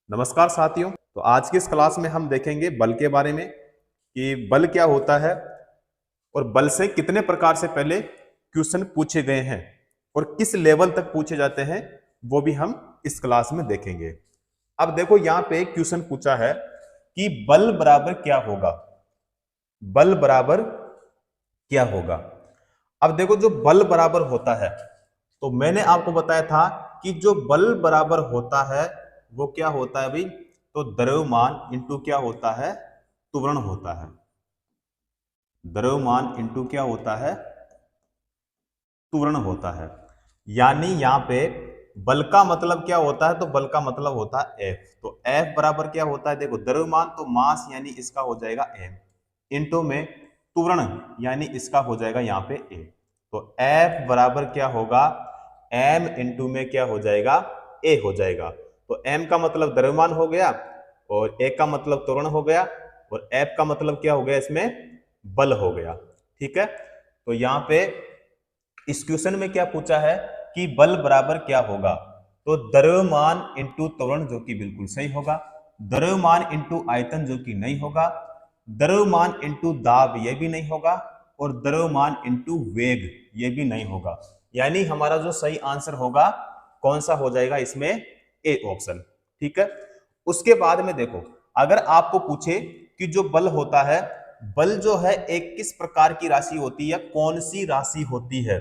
नमस्कार साथियों। तो आज की इस क्लास में हम देखेंगे बल के बारे में कि बल क्या होता है और बल से कितने प्रकार से पहले क्वेश्चन पूछे गए हैं और किस लेवल तक पूछे जाते हैं, वो भी हम इस क्लास में देखेंगे। अब देखो, यहाँ पे क्वेश्चन पूछा है कि बल बराबर क्या होगा। बल बराबर क्या होगा। अब देखो, जो बल बराबर होता है, तो मैंने आपको बताया था कि जो बल बराबर होता है वो क्या होता है भाई, तो द्रव्यमान इंटू क्या होता है, त्वरण होता है। द्रव्यमान इंटू क्या होता है, त्वरण होता है। यानी यहाँ पे बल का मतलब क्या होता है, तो बल का मतलब होता है F। तो F बराबर क्या होता है, देखो द्रव्यमान तो मास यानी इसका हो जाएगा m, इंटू में त्वरण यानी इसका हो जाएगा यहाँ पे a। तो F बराबर क्या होगा, m इंटू में क्या हो जाएगा, a हो जाएगा। तो m का मतलब द्रव्यमान हो गया और a का मतलब त्वरण हो गया और F का मतलब क्या हो गया, इसमें बल हो गया। ठीक है। तो यहाँ पे इस क्वेश्चन में क्या पूछा है कि बल बराबर क्या होगा, तो द्रव्यमान इंटू त्वरण, जो कि बिल्कुल सही होगा। द्रव्यमान इंटू आयतन, जो कि नहीं होगा। द्रव्यमान इंटू दाब, ये भी नहीं होगा। और द्रव्यमान इंटू वेग, ये भी नहीं होगा। यानी हमारा जो सही आंसर होगा कौन सा हो जाएगा, इसमें ए ऑप्शन। ठीक है। उसके बाद में देखो, अगर आपको पूछे कि जो बल होता है, बल जो है एक किस प्रकार की राशि होती है, कौन सी राशि होती है।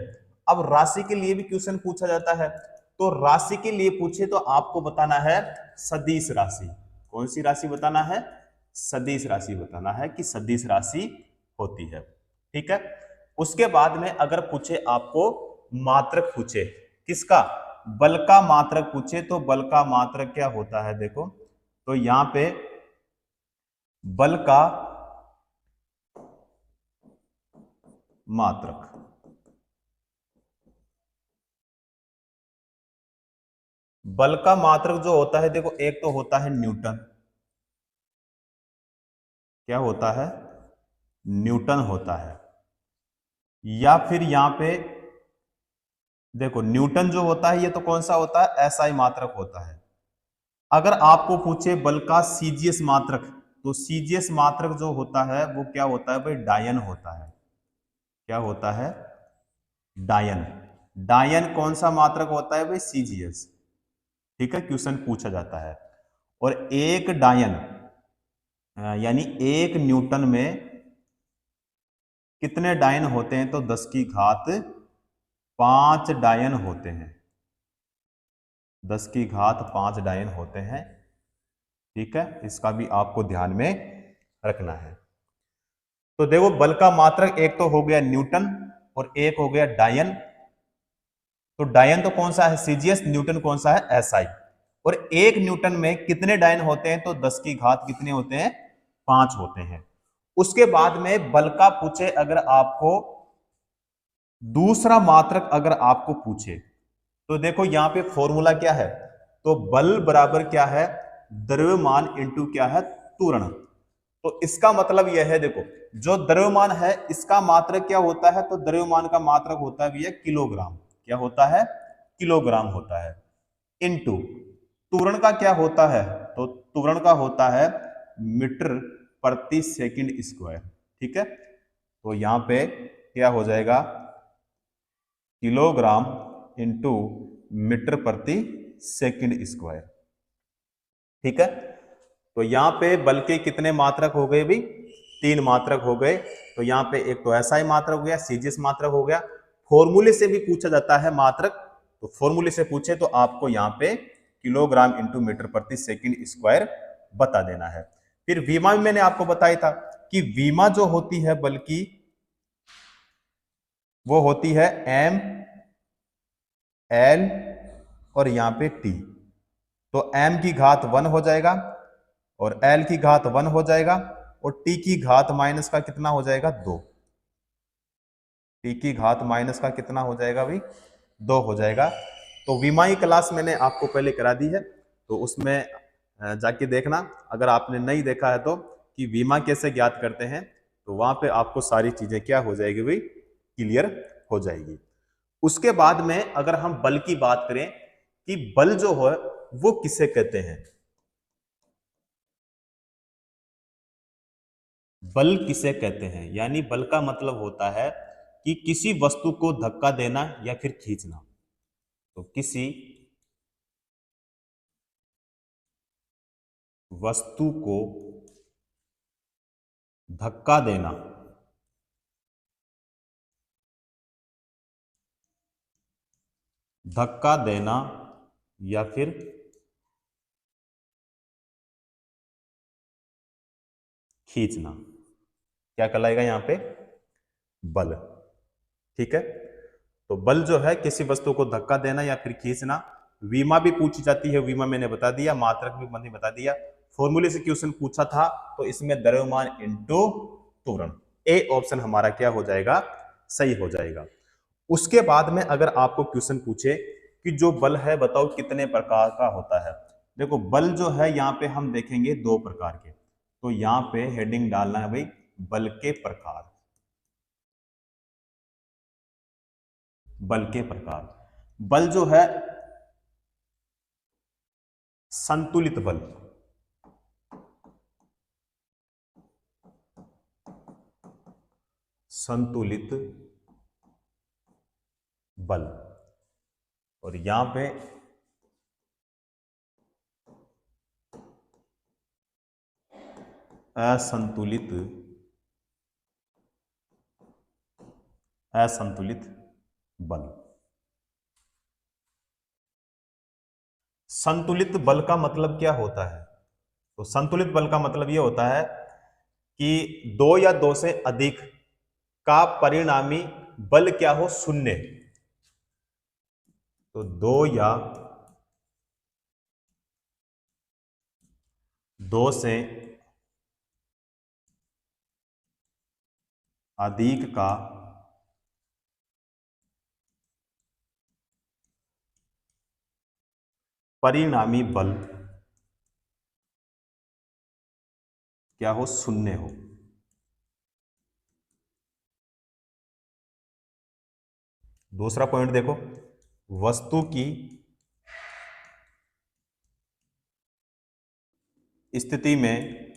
अब राशि के लिए भी क्वेश्चन पूछा जाता है, तो राशि के लिए पूछे तो आपको बताना है सदिश राशि। कौन सी राशि बताना है, सदिश राशि बताना है कि सदिश राशि होती है। ठीक है। उसके बाद में अगर पूछे आपको मात्रक पूछे, किसका, बल का मात्रक पूछे, तो बल का मात्रक क्या होता है, देखो तो यहां पे बल का मात्रक, बल का मात्रक जो होता है, देखो एक तो होता है न्यूटन। क्या होता है, न्यूटन होता है। या फिर यहां पे देखो, न्यूटन जो होता है ये तो कौन सा होता है, एसआई मात्रक होता है। अगर आपको पूछे बल का सीजीएस मात्रक, तो सीजीएस मात्रक जो होता है वो क्या होता है भाई, डायन होता है। क्या होता है, डायन। डायन कौन सा मात्रक होता है भाई, सीजीएस। ठीक है, क्वेश्चन पूछा जाता है। और एक डायन यानी एक न्यूटन में कितने डायन होते हैं, तो 10 की घात 5 डायन होते हैं। 10 की घात 5 डायन होते हैं। ठीक है, इसका भी आपको ध्यान में रखना है। तो देखो, बल का मात्रक एक तो हो गया न्यूटन और एक हो गया डायन। तो डायन तो कौन सा है, सीजीएस। न्यूटन कौन सा है, एसआई। और एक न्यूटन में कितने डायन होते हैं, तो 10 की घात कितने होते हैं, 5 होते हैं। उसके बाद में बल का पूछे अगर आपको दूसरा मात्रक अगर आपको पूछे, तो देखो यहां पे फॉर्मूला क्या है, तो बल बराबर क्या है, द्रव्यमान इंटू क्या है, त्वरण। तो इसका मतलब यह है, देखो जो द्रव्यमान है इसका मात्रक क्या होता है, तो द्रव्यमान का मात्रक होता है भैया किलोग्राम। क्या होता है, किलोग्राम होता है। इंटू त्वरण का क्या होता है, तो त्वरण का होता है मीटर प्रति सेकंड स्क्वायर। ठीक है। तो यहां पे क्या हो जाएगा, किलोग्राम इंटू मीटर प्रति सेकंड स्क्वायर। ठीक है। तो यहां पे बल के कितने मात्रक हो गए भाई, 3 मात्रक हो गए। तो यहां पे एक तो एसआई मात्रक हो गया, सीजीएस मात्रक हो गया। फॉर्मूले से भी पूछा जाता है मात्रक, तो फॉर्मूले से पूछे तो आपको यहां पे किलोग्राम इंटू मीटर प्रति सेकंड स्क्वायर बता देना है। फिर वीमा में मैंने आपको बताया था कि वीमा जो होती है बल की, वो होती है एम एल और यहां पे टी। तो m की घात 1 हो जाएगा और l की घात 1 हो जाएगा और t की घात माइनस का कितना हो जाएगा, 2। t की घात माइनस का कितना हो जाएगा भाई, 2 हो जाएगा। तो विमाई क्लास मैंने आपको पहले करा दी है, तो उसमें जाके देखना। अगर आपने नहीं देखा है तो कि विमा कैसे ज्ञात करते हैं, तो वहां पे आपको सारी चीजें क्या हो जाएगी भाई, क्लियर हो जाएगी। उसके बाद में अगर हम बल की बात करें कि बल जो है वो किसे कहते हैं, बल किसे कहते हैं, यानी बल का मतलब होता है कि किसी वस्तु को धक्का देना या फिर खींचना। तो किसी वस्तु को धक्का देना या फिर खींचना क्या कहलाएगा यहाँ पे, बल। ठीक है, तो बल जो है किसी वस्तु को धक्का देना या फिर खींचना। विमा भी पूछी जाती है, विमा मैंने बता दिया, मात्रक भी मैंने बता दिया। फॉर्मूले से क्वेश्चन पूछा था तो इसमें द्रव्यमान इंटू त्वरण, ए ऑप्शन हमारा क्या हो जाएगा, सही हो जाएगा। उसके बाद में अगर आपको क्वेश्चन पूछे कि जो बल है बताओ कितने प्रकार का होता है, देखो बल जो है यहाँ पे हम देखेंगे दो प्रकार के। तो यहाँ पे हेडिंग डालना है भाई बल के प्रकार, बल के प्रकार। बल जो है संतुलित बल, संतुलित बल, और यहां पे असंतुलित असंतुलित बल। संतुलित बल का मतलब क्या होता है, तो संतुलित बल का मतलब यह होता है कि दो या दो से अधिक का परिणामी बल क्या हो, शून्य। तो दो या दो से अधिक का परिणामी बल क्या हो, शून्य हो। दूसरा पॉइंट देखो, वस्तु की स्थिति में,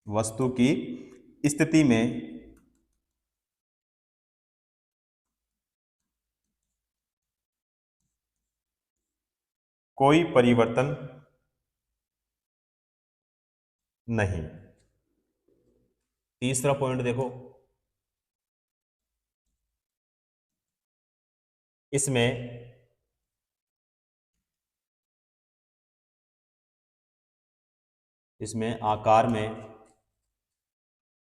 वस्तु की स्थिति में कोई परिवर्तन नहीं। तीसरा पॉइंट देखो, इसमें इसमें आकार में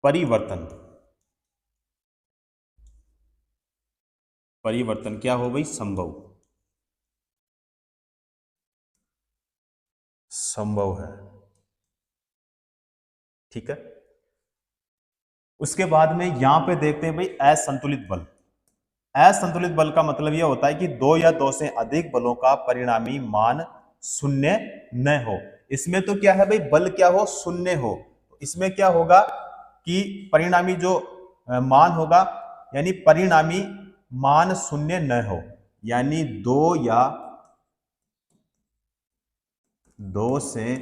परिवर्तन, परिवर्तन क्या हो गई, संभव, संभव है। ठीक है, उसके बाद में यहां पे देखते हैं भाई असंतुलित बल। असंतुलित बल का मतलब यह होता है कि दो या दो से अधिक बलों का परिणामी मान शून्य न हो। इसमें तो क्या है भाई, बल क्या हो, शून्य हो। इसमें क्या होगा कि परिणामी जो मान होगा, यानी परिणामी मान शून्य न हो, यानी दो से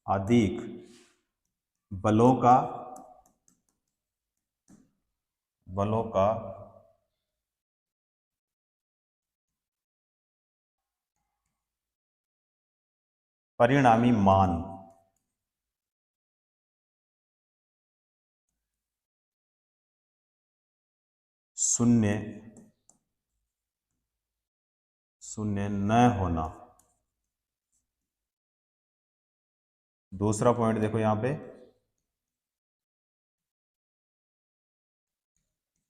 अधिक बलों का परिणामी मान शून्य शून्य न होना। दूसरा पॉइंट देखो यहां पे,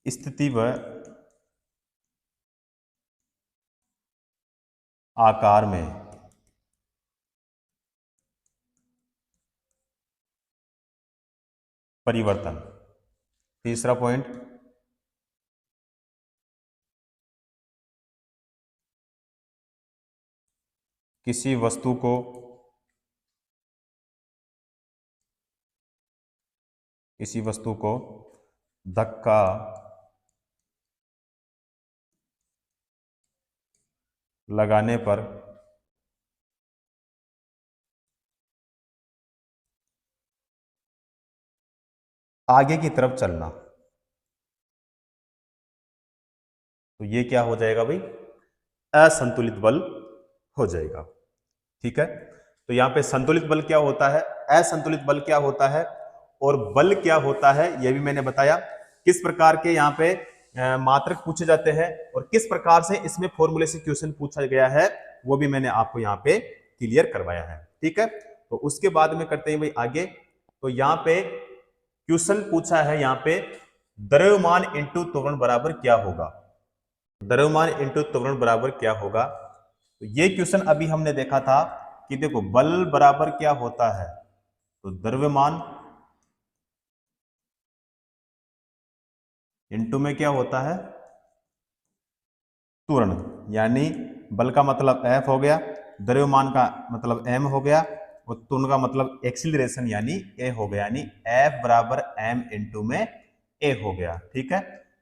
स्थिति व आकार में परिवर्तन। तीसरा पॉइंट, किसी वस्तु को धक्का लगाने पर आगे की तरफ चलना, तो ये क्या हो जाएगा भाई, असंतुलित बल हो जाएगा। ठीक है, तो यहां पे संतुलित बल क्या होता है, असंतुलित बल क्या होता है, और बल क्या होता है यह भी मैंने बताया। किस प्रकार के यहाँ पे मात्रक पूछे जाते हैं और किस प्रकार से इसमें फॉर्मूले से क्वेश्चन पूछा गया है वो भी मैंने आपको यहाँ पे क्लियर करवाया है। ठीक है, तो उसके बाद में करते हैं भाई आगे। तो यहाँ पे क्वेश्चन पूछा है यहाँ पे द्रव्यमान इंटू त्वरण बराबर क्या होगा, द्रव्यमान इंटू त्वरण बराबर क्या होगा। तो ये क्वेश्चन अभी हमने देखा था कि देखो बल बराबर क्या होता है, तो द्रव्यमान इंटू में क्या होता है, त्वरण, यानी बल का मतलब F हो गया, द्रव्यमान का मतलब m हो गया, और त्वरण का मतलब एक्सीलरेशन यानी a हो गया, यानी F बराबर m इंटू में a हो गया। ठीक है,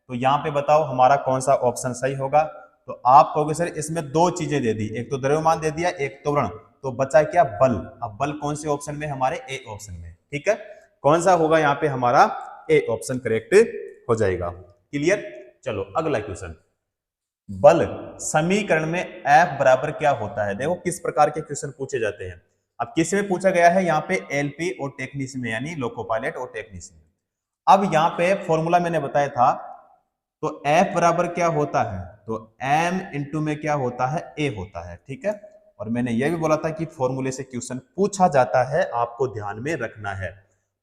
तो यहां पे बताओ हमारा कौन सा ऑप्शन सही होगा। तो आप कहोगे सर इसमें दो चीजें दे दी, एक तो द्रव्यमान दे दिया, एक त्वरण, तो बचा क्या, बल। अब बल कौन से ऑप्शन में, हमारे ए ऑप्शन में। ठीक है, कौन सा होगा यहाँ पे, हमारा ए ऑप्शन करेक्ट हो जाएगा। क्लियर, चलो अगला क्वेश्चन। बल समीकरण में F बराबर क्या होता है। देखो किस प्रकार के क्वेश्चन पूछे जाते हैं। अब किस में पूछा गया है, यहाँ पे एलपी और टेक्नीशियन में, यानी लोको पायलट और टेक्नीशियन में। अब यहाँ पे फॉर्मूला मैंने बताया था, तो F बराबर क्या होता है, तो M इंटू में क्या होता है, A होता है। ठीक है, और मैंने यह भी बोला था कि फॉर्मूले से क्वेश्चन पूछा जाता है, आपको ध्यान में रखना है।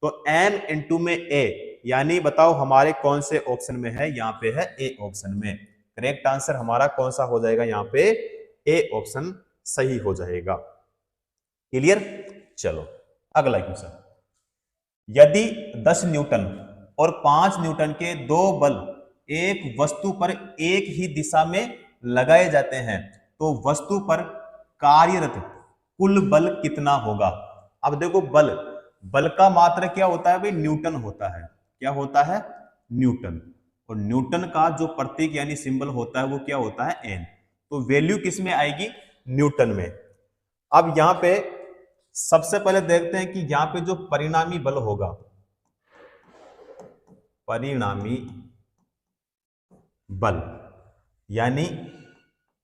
तो M इंटू में A, यानी बताओ हमारे कौन से ऑप्शन में है, यहाँ पे है A ऑप्शन में। करेक्ट आंसर हमारा कौन सा हो जाएगा, यहाँ पे A ऑप्शन सही हो जाएगा। क्लियर, चलो अगला क्वेश्चन। यदि 10 न्यूटन और 5 न्यूटन के दो बल एक वस्तु पर एक ही दिशा में लगाए जाते हैं, तो वस्तु पर कार्यरत कुल बल कितना होगा। अब देखो बल, बल का मात्रा क्या होता है भाई, न्यूटन होता है। क्या होता है, न्यूटन। और न्यूटन का जो प्रतीक यानी सिंबल होता है वो क्या होता है, एन। तो वैल्यू किस में आएगी, न्यूटन में। अब यहां पे सबसे पहले देखते हैं कि यहां पे जो परिणामी बल होगा, परिणामी बल यानी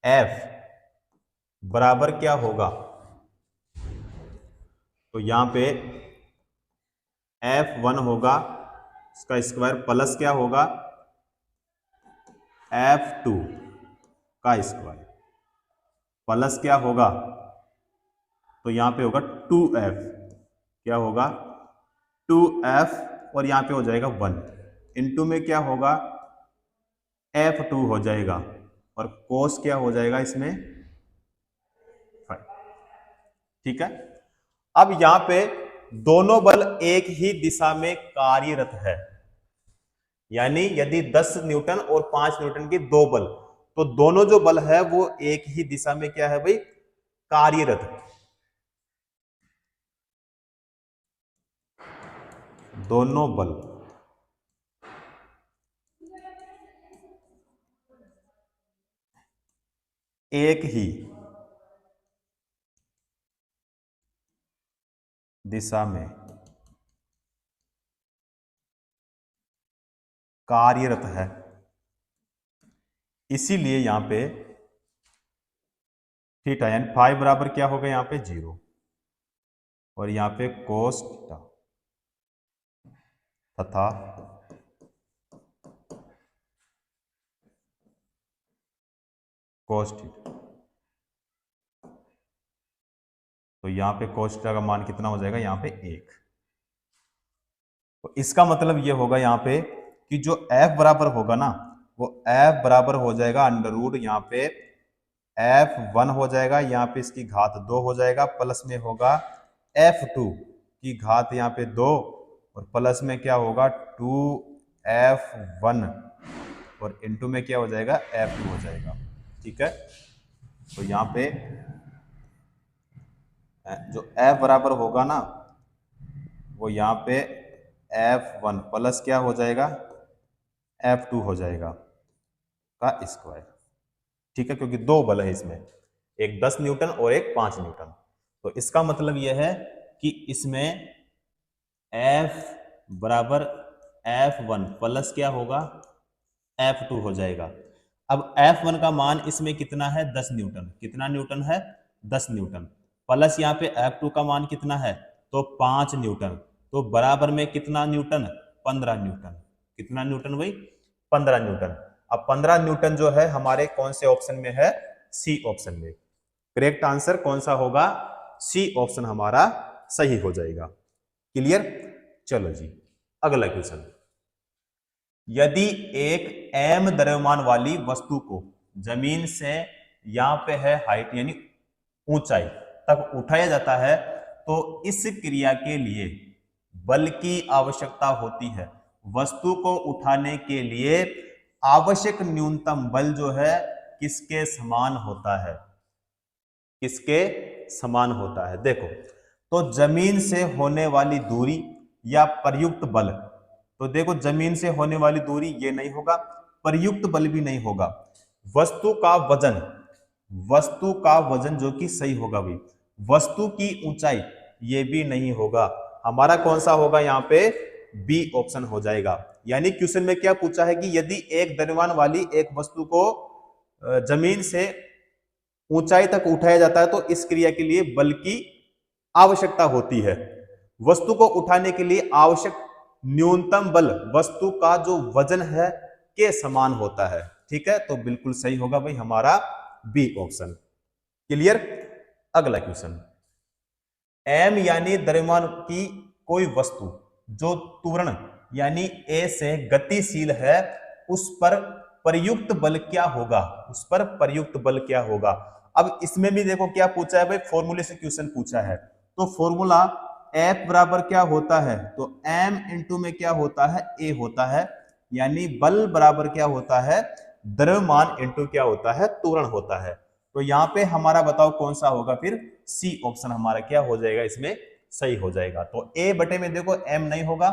F बराबर क्या होगा, तो यहां पे F1 होगा, इसका स्क्वायर प्लस क्या होगा, F2 का स्क्वायर प्लस क्या होगा, तो यहां पे होगा 2F, क्या होगा 2F, और यहां पे हो जाएगा 1 इंटू में क्या होगा F2 हो जाएगा, और कोस क्या हो जाएगा इसमें 5। ठीक है, अब यहां पे दोनों बल एक ही दिशा में कार्यरत है, यानी यदि 10 न्यूटन और 5 न्यूटन के दो बल, तो दोनों जो बल है वो एक ही दिशा में क्या है भाई, कार्यरत है। दोनों बल एक ही दिशा में कार्यरत है, इसीलिए यहां पे थीटा यानी फाइव बराबर क्या होगा, यहां पे 0, और यहां पे कोस थीटा तथा कोस थीटा। तो यहां पे कोस थीटा का मान कितना हो जाएगा, यहां पे 1। तो इसका मतलब ये होगा यहाँ पे कि जो F बराबर होगा ना, वो F बराबर हो जाएगा अंडर रूट, यहाँ पे F1 हो जाएगा, यहाँ पे इसकी घात 2 हो जाएगा, प्लस में होगा F2 की घात यहाँ पे 2, और प्लस में क्या होगा 2F1, और इनटू में क्या हो जाएगा F2 हो जाएगा। ठीक है, तो यहाँ पे जो F बराबर होगा ना, वो यहाँ पे F1 प्लस क्या हो जाएगा F2 हो जाएगा का स्क्वायर। ठीक है, क्योंकि दो बल है इसमें, एक 10 न्यूटन और एक 5 न्यूटन। तो इसका मतलब यह है कि इसमें F बराबर F1 प्लस क्या होगा F2 हो जाएगा। अब F1 का मान इसमें कितना है 10 न्यूटन, कितना न्यूटन है 10 न्यूटन, प्लस यहाँ पे F2 का मान कितना है तो 5 न्यूटन, तो बराबर में कितना न्यूटन 15 न्यूटन, कितना न्यूटन भाई 15 न्यूटन। अब 15 न्यूटन जो है हमारे कौन से ऑप्शन में है सी ऑप्शन में। करेक्ट आंसर कौन सा होगा सी ऑप्शन हमारा सही हो जाएगा। क्लियर। चलो जी अगला क्वेश्चन, यदि एक m द्रव्यमान वाली वस्तु को जमीन से यहां पे है हाइट यानी ऊंचाई तक उठाया जाता है तो इस क्रिया के लिए बल की आवश्यकता होती है। वस्तु को उठाने के लिए आवश्यक न्यूनतम बल जो है किसके समान होता है, किसके समान होता है। देखो तो जमीन से होने वाली दूरी या प्रयुक्त बल, तो देखो जमीन से होने वाली दूरी ये नहीं होगा, प्रयुक्त बल भी नहीं होगा, वस्तु का वजन, वस्तु का वजन जो कि सही होगा भाई, वस्तु की ऊंचाई ये भी नहीं होगा। हमारा कौन सा होगा यहाँ पे बी ऑप्शन हो जाएगा। यानी क्वेश्चन में क्या पूछा है कि यदि एक द्रव्यमान वाली एक वस्तु को जमीन से ऊंचाई तक उठाया जाता है तो इस क्रिया के लिए बल की आवश्यकता होती है। वस्तु को उठाने के लिए आवश्यक न्यूनतम बल वस्तु का जो वजन है के समान होता है। ठीक है, तो बिल्कुल सही होगा भाई हमारा बी ऑप्शन। क्लियर। अगला क्वेश्चन, एम यानी द्रव्यमान की कोई वस्तु जो त्वरण यानी ए से गतिशील है उस पर प्रयुक्त बल क्या होगा, उस पर प्रयुक्त बल क्या होगा। अब इसमें भी देखो क्या पूछा है भाई, फॉर्मूले से क्वेश्चन पूछा है, तो फॉर्मूला F बराबर क्या होता है तो m इंटू में क्या होता है a होता है, यानी बल बराबर क्या होता है द्रव्यमान इंटू क्या होता है त्वरण होता है। तो यहाँ पे हमारा बताओ कौन सा होगा, फिर सी ऑप्शन हमारा क्या हो जाएगा इसमें सही हो जाएगा। तो a बटे में देखो m नहीं होगा,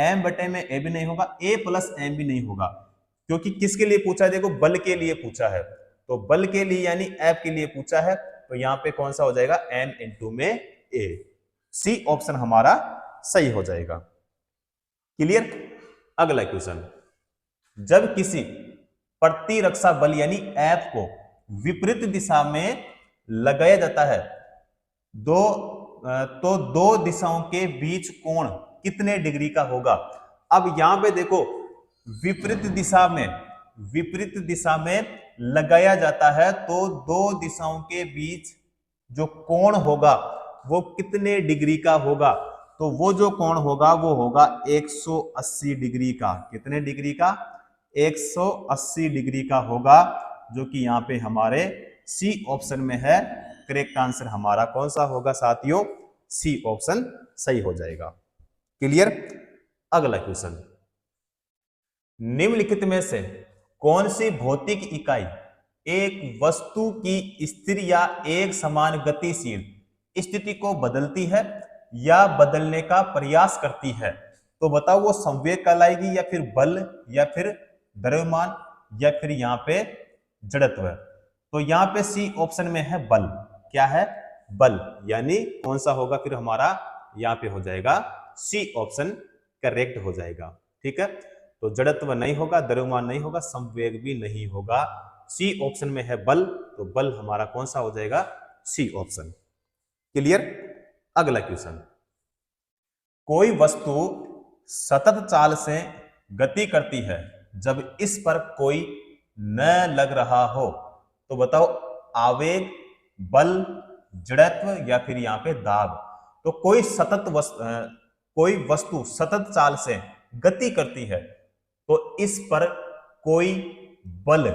m बटे में a भी नहीं होगा, a प्लस m भी नहीं होगा, क्योंकि किसके लिए पूछा है देखो बल के लिए पूछा है, तो बल के लिए यानी F के लिए पूछा है, तो यहाँ पे कौन सा हो जाएगा m इंटू में a, सी ऑप्शन हमारा सही हो जाएगा। क्लियर। अगला क्वेश्चन, जब किसी प्रतिरक्षा बल यानी F को विपरीत दिशा में लगाया जाता है तो दो दिशाओं के बीच कोण कितने डिग्री का होगा। अब यहां पे देखो विपरीत दिशा में लगाया जाता है तो दो दिशाओं के बीच जो कोण होगा वो कितने डिग्री का होगा, तो वो जो कोण होगा वो होगा 180 डिग्री का। कितने डिग्री का 180 डिग्री का होगा, जो कि यहाँ पे हमारे सी ऑप्शन में है। करेक्ट आंसर हमारा कौन सा होगा साथियों, सी ऑप्शन सही हो जाएगा। क्लियर। अगला क्वेश्चन, निम्नलिखित में से कौन सी भौतिक इकाई एक वस्तु की स्थिर या एक समान गतिशील स्थिति को बदलती है या बदलने का प्रयास करती है, तो बताओ वो संवेग कहलाएगी या फिर बल या फिर द्रव्यमान या फिर यहाँ पे जड़त्व। तो यहाँ पे सी ऑप्शन में है बल, क्या है बल, यानी कौन सा होगा फिर हमारा यहाँ पे हो जाएगा सी ऑप्शन करेक्ट हो जाएगा। ठीक है, तो जड़त्व नहीं होगा, द्रव्यमान नहीं होगा, संवेग भी नहीं होगा, सी ऑप्शन में है बल, तो बल हमारा कौन सा हो जाएगा सी ऑप्शन। क्लियर। अगला क्वेश्चन, कोई वस्तु सतत चाल से गति करती है जब इस पर कोई न लग रहा हो, तो बताओ आवेग, बल, जड़त्व या फिर यहाँ पे दाब। तो कोई वस्तु सतत चाल से गति करती है तो इस पर कोई बल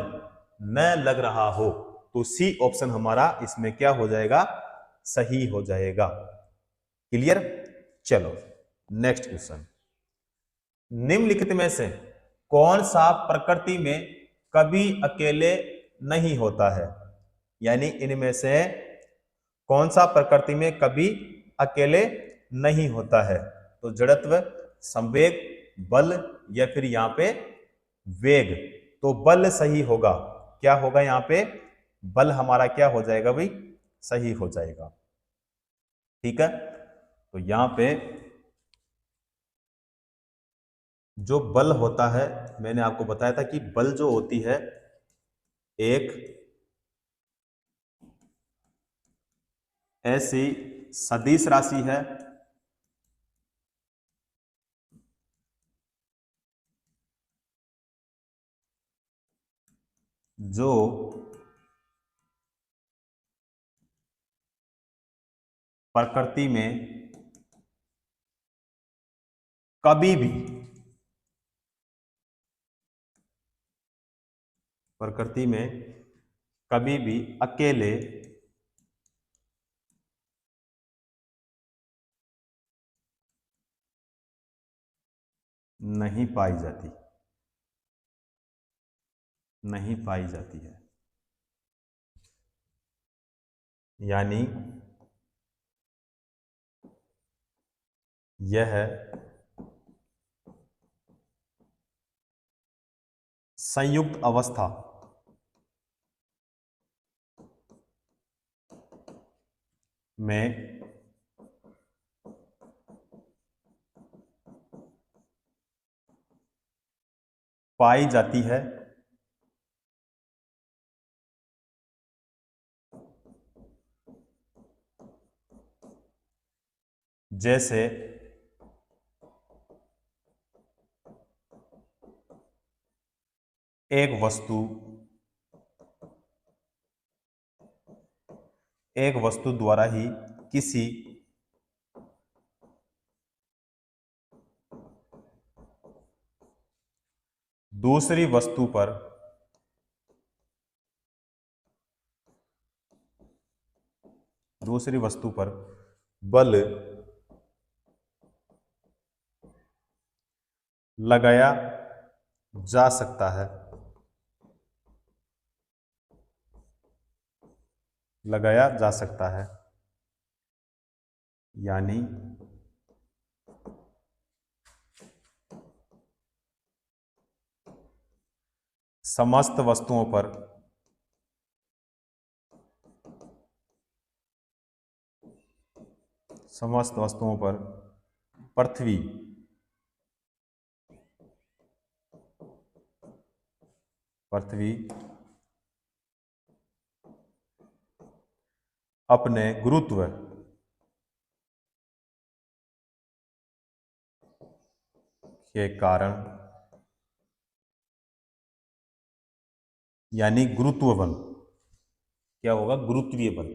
न लग रहा हो, तो सी ऑप्शन हमारा इसमें क्या हो जाएगा सही हो जाएगा। क्लियर। चलो नेक्स्ट क्वेश्चन, निम्नलिखित में से कौन सा प्रकृति में कभी अकेले नहीं होता है, यानी इनमें से कौन सा प्रकृति में कभी अकेले नहीं होता है, तो जड़त्व, संवेग, बल या फिर यहाँ पे वेग। तो बल सही होगा, क्या होगा यहाँ पे बल हमारा क्या हो जाएगा भाई सही हो जाएगा। ठीक है, तो यहां पे जो बल होता है, मैंने आपको बताया था कि बल जो होती है एक ऐसी सदिश राशि है जो प्रकृति में कभी भी प्रकृति में कभी भी अकेले नहीं पाई जाती, नहीं पाई जाती है। यानी यह संयुक्त अवस्था में पाई जाती है, जैसे एक वस्तु द्वारा ही किसी दूसरी वस्तु पर बल लगाया जा सकता है, लगाया जा सकता है। यानी समस्त वस्तुओं पर पृथ्वी अपने गुरुत्व के कारण, यानी गुरुत्व बल क्या होगा, गुरुत्वीय बल,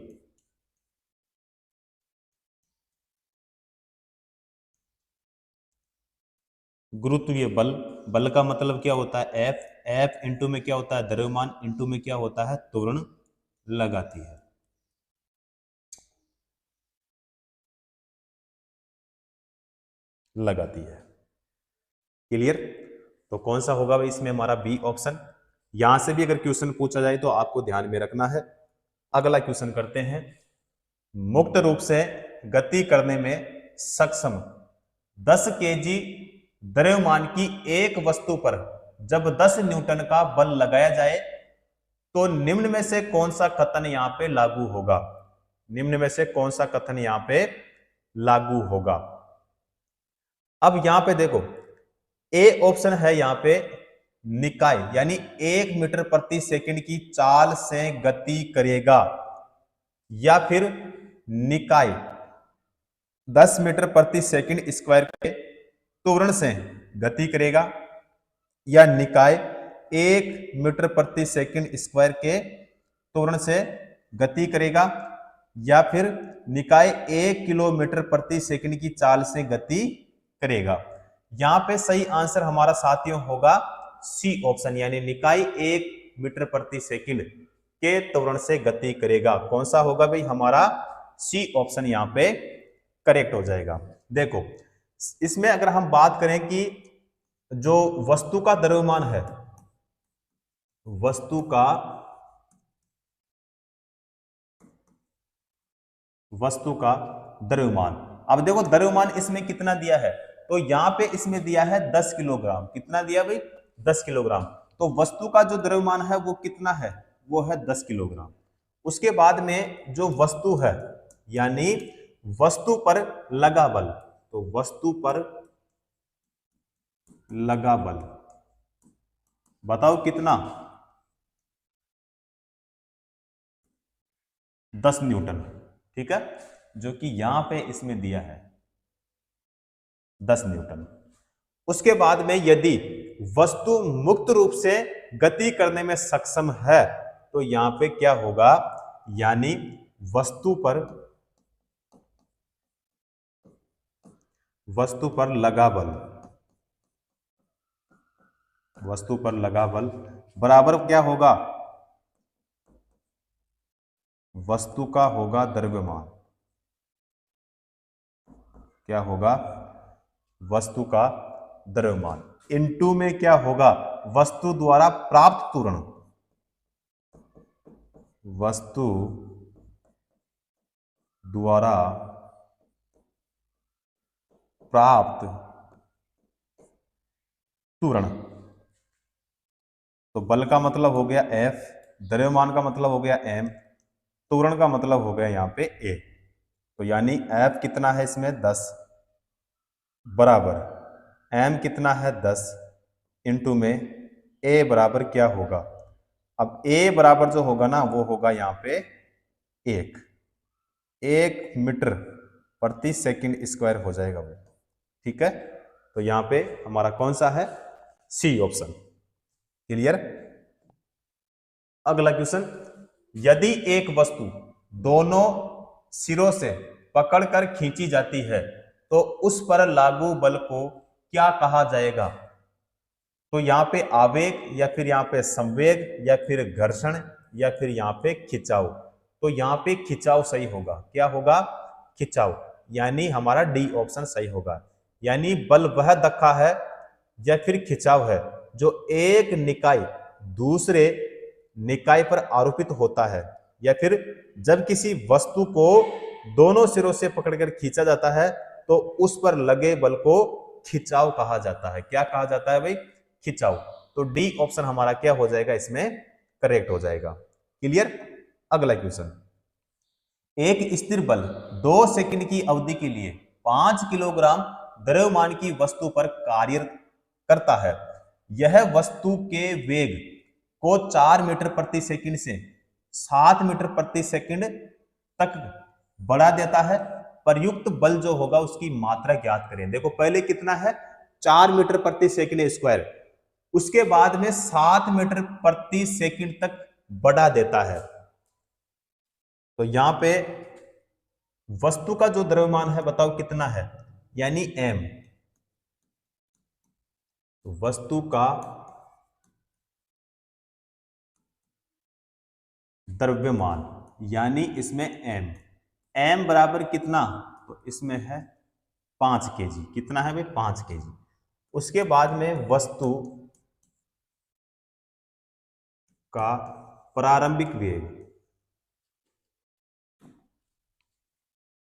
गुरुत्वीय बल, बल का मतलब क्या होता है एफ, एफ इंटू में क्या होता है द्रव्यमान, इंटू में क्या होता है त्वरण लगाती है। लगाती है। क्लियर? तो कौन सा होगा भाई इसमें हमारा बी ऑप्शन। यहां से भी अगर क्वेश्चन पूछा जाए तो आपको ध्यान में रखना है। अगला क्वेश्चन करते हैं। मुक्त रूप से गति करने में सक्षम 10 केजी द्रव्यमान की एक वस्तु पर जब 10 न्यूटन का बल लगाया जाए तो निम्न में से कौन सा कथन यहां पे लागू होगा, निम्न में से कौन सा कथन यहां पे लागू होगा। अब यहां पे देखो ए ऑप्शन है यहां पे निकाय, यानी 1 मीटर प्रति सेकंड की चाल से गति करेगा, या फिर निकाय 10 मीटर प्रति सेकंड स्क्वायर के त्वरण से गति करेगा, या निकाय 1 मीटर प्रति सेकंड स्क्वायर के त्वरण से गति करेगा, या फिर निकाय 1 किलोमीटर प्रति सेकंड की चाल से गति करेगा। यहां पे सही आंसर हमारा साथियों होगा सी ऑप्शन, यानी निकाय 1 मीटर प्रति सेकंड के त्वरण से गति करेगा। कौन सा होगा भाई हमारा सी ऑप्शन यहां पे करेक्ट हो जाएगा। देखो इसमें अगर हम बात करें कि जो वस्तु का द्रव्यमान है, वस्तु का द्रव्यमान, अब देखो द्रव्यमान इसमें कितना दिया है, तो यहां पे इसमें दिया है 10 किलोग्राम। कितना दिया भाई 10 किलोग्राम। तो वस्तु का जो द्रव्यमान है वो कितना है, वो है 10 किलोग्राम। उसके बाद में जो वस्तु है, यानी वस्तु पर लगा बल, तो वस्तु पर लगा बल, बताओ कितना? 10 न्यूटन, ठीक है, जो कि यहां पे इसमें दिया है 10 न्यूटन। उसके बाद में यदि वस्तु मुक्त रूप से गति करने में सक्षम है तो यहां पे क्या होगा, यानी वस्तु पर लगा बल, वस्तु पर लगा बल बराबर क्या होगा, वस्तु का होगा द्रव्यमान। क्या होगा, वस्तु का द्रव्यमान इनटू में क्या होगा, वस्तु द्वारा प्राप्त त्वरण, वस्तु द्वारा प्राप्त त्वरण। तो बल का मतलब हो गया F, द्रव्यमान का मतलब हो गया M, त्वरण का मतलब हो गया यहां पे A। तो यानी F कितना है इसमें 10 बराबर M कितना है 10 इंटू में A बराबर क्या होगा, अब A बराबर जो होगा ना वो होगा यहां पे 1 मीटर प्रति सेकंड स्क्वायर हो जाएगा वो, ठीक है। तो यहां पे हमारा कौन सा है, सी ऑप्शन। क्लियर। अगला क्वेश्चन, यदि एक वस्तु दोनों सिरों से पकड़कर खींची जाती है तो उस पर लागू बल को क्या कहा जाएगा? तो यहां पे आवेग या फिर यहां पे संवेग या फिर घर्षण या फिर यहां पे खिंचाव। तो यहां पे खिंचाव सही होगा, क्या होगा, खिंचाव, यानी हमारा डी ऑप्शन सही होगा। यानी बल वह धक्का है या फिर खिंचाव है जो एक निकाय दूसरे निकाय पर आरोपित होता है, या फिर जब किसी वस्तु को दोनों सिरों से पकड़कर खींचा जाता है तो उस पर लगे बल को खिंचाव कहा जाता है। क्या कहा जाता है भाई, खिंचाव। तो डी ऑप्शन हमारा क्या हो जाएगा, इसमें करेक्ट हो जाएगा। क्लियर। अगला क्वेश्चन, एक स्थिर बल 2 सेकंड की अवधि के लिए 5 किलोग्राम द्रव्यमान की वस्तु पर कार्य करता है। यह वस्तु के वेग को 4 मीटर प्रति सेकंड से 7 मीटर प्रति सेकंड तक बढ़ा देता है। प्रयुक्त बल जो होगा उसकी मात्रा ज्ञात करें। देखो पहले कितना है, 4 मीटर प्रति सेकंड स्क्वायर, उसके बाद में 7 मीटर प्रति सेकंड तक बढ़ा देता है। तो यहां पे वस्तु का जो द्रव्यमान है बताओ कितना है, यानी m। तो वस्तु का द्रव्यमान यानी इसमें m बराबर कितना, तो इसमें है 5 kg। कितना है भाई, 5 kg। उसके बाद में वस्तु का प्रारंभिक वेग,